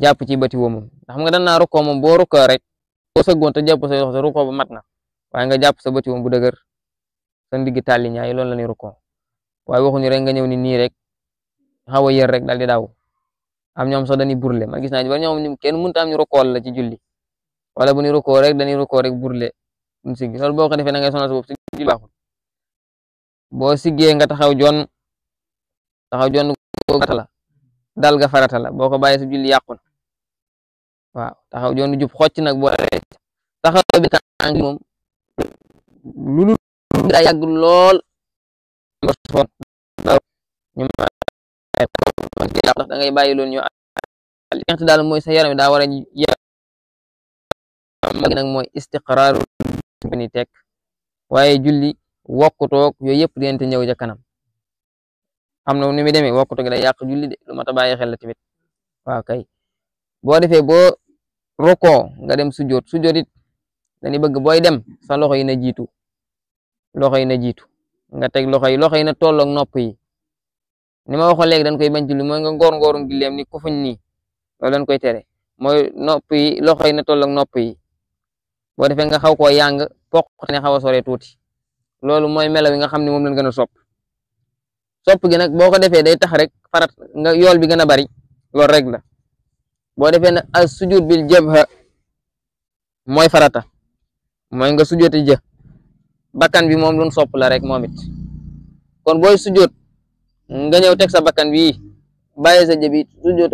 jàpp ci bëti woomam ndax xam nga dan naa ruko moom boo ruko rek boo sëggoon te jàpp sa yox sa ruko ba mat na waaye nga jàpp sa bëti woom bu dëgër sa ndigg tàlli ñaay loolu la ñuy ruko waaye waxuñu rek nga ñëw ni nii rek xaw a yër rek dal di daw am ñoom sax dañuy burle ma gis naa ba ñoom ñu kenn mënta am ñu rukool la ci julli wala bu ñu ruko rek dañuy ruko rek burle mu siggi loolu boo ko defee da ngay sonal sa bopp si julli baaxul boo siggee nga taxaw jonn la dal ga farata la boo ko bàyyee sa julli yàqu na waaw taxaw jonn jub xocc nag boo taxaw bi tànk moom lu daa yàgg lool ñu ndax da ngay bàyyi loolu ñu daal mooy sa yaram daa war a mag nag mooy istiqraaru ni tekk waaye julli wokkutoog yooyu yëpp dinte ñëw ja kanam xam na ni muy demee wokkutoog day yàq julli de lu mat a bàyyi xel la tamit waaw kay boo defee boo rokoo nga dem sujjoot it dañuy bëgg booy dem sa loxo yi na jiitu nga teg loxo yi na tolloog nopp yi ni ma waxoon léegi dañ koy bañ julli mooy nga ngoorum gileem ni kufuñ nii loolu dañ koy tere mooy nopp yi loxo yi na tolloog nopp yi boo defee nga xaw koo yàng poq ne xaw a sore tuuti loolu mooy melaw yi nga xam ne moom lañ gën a sopp gi nag boo ko defee day tax rek farat nga yool bi gën a bari loolu rek la boo defee nag as sujud bil jabha mooy farata mooy nga sujjooti jë bakkan bi moom luñ sopp la rek moom it kon booy sujjoot nga ñëw teg sa bakkan bi bàyyi sa jë bi sujjoot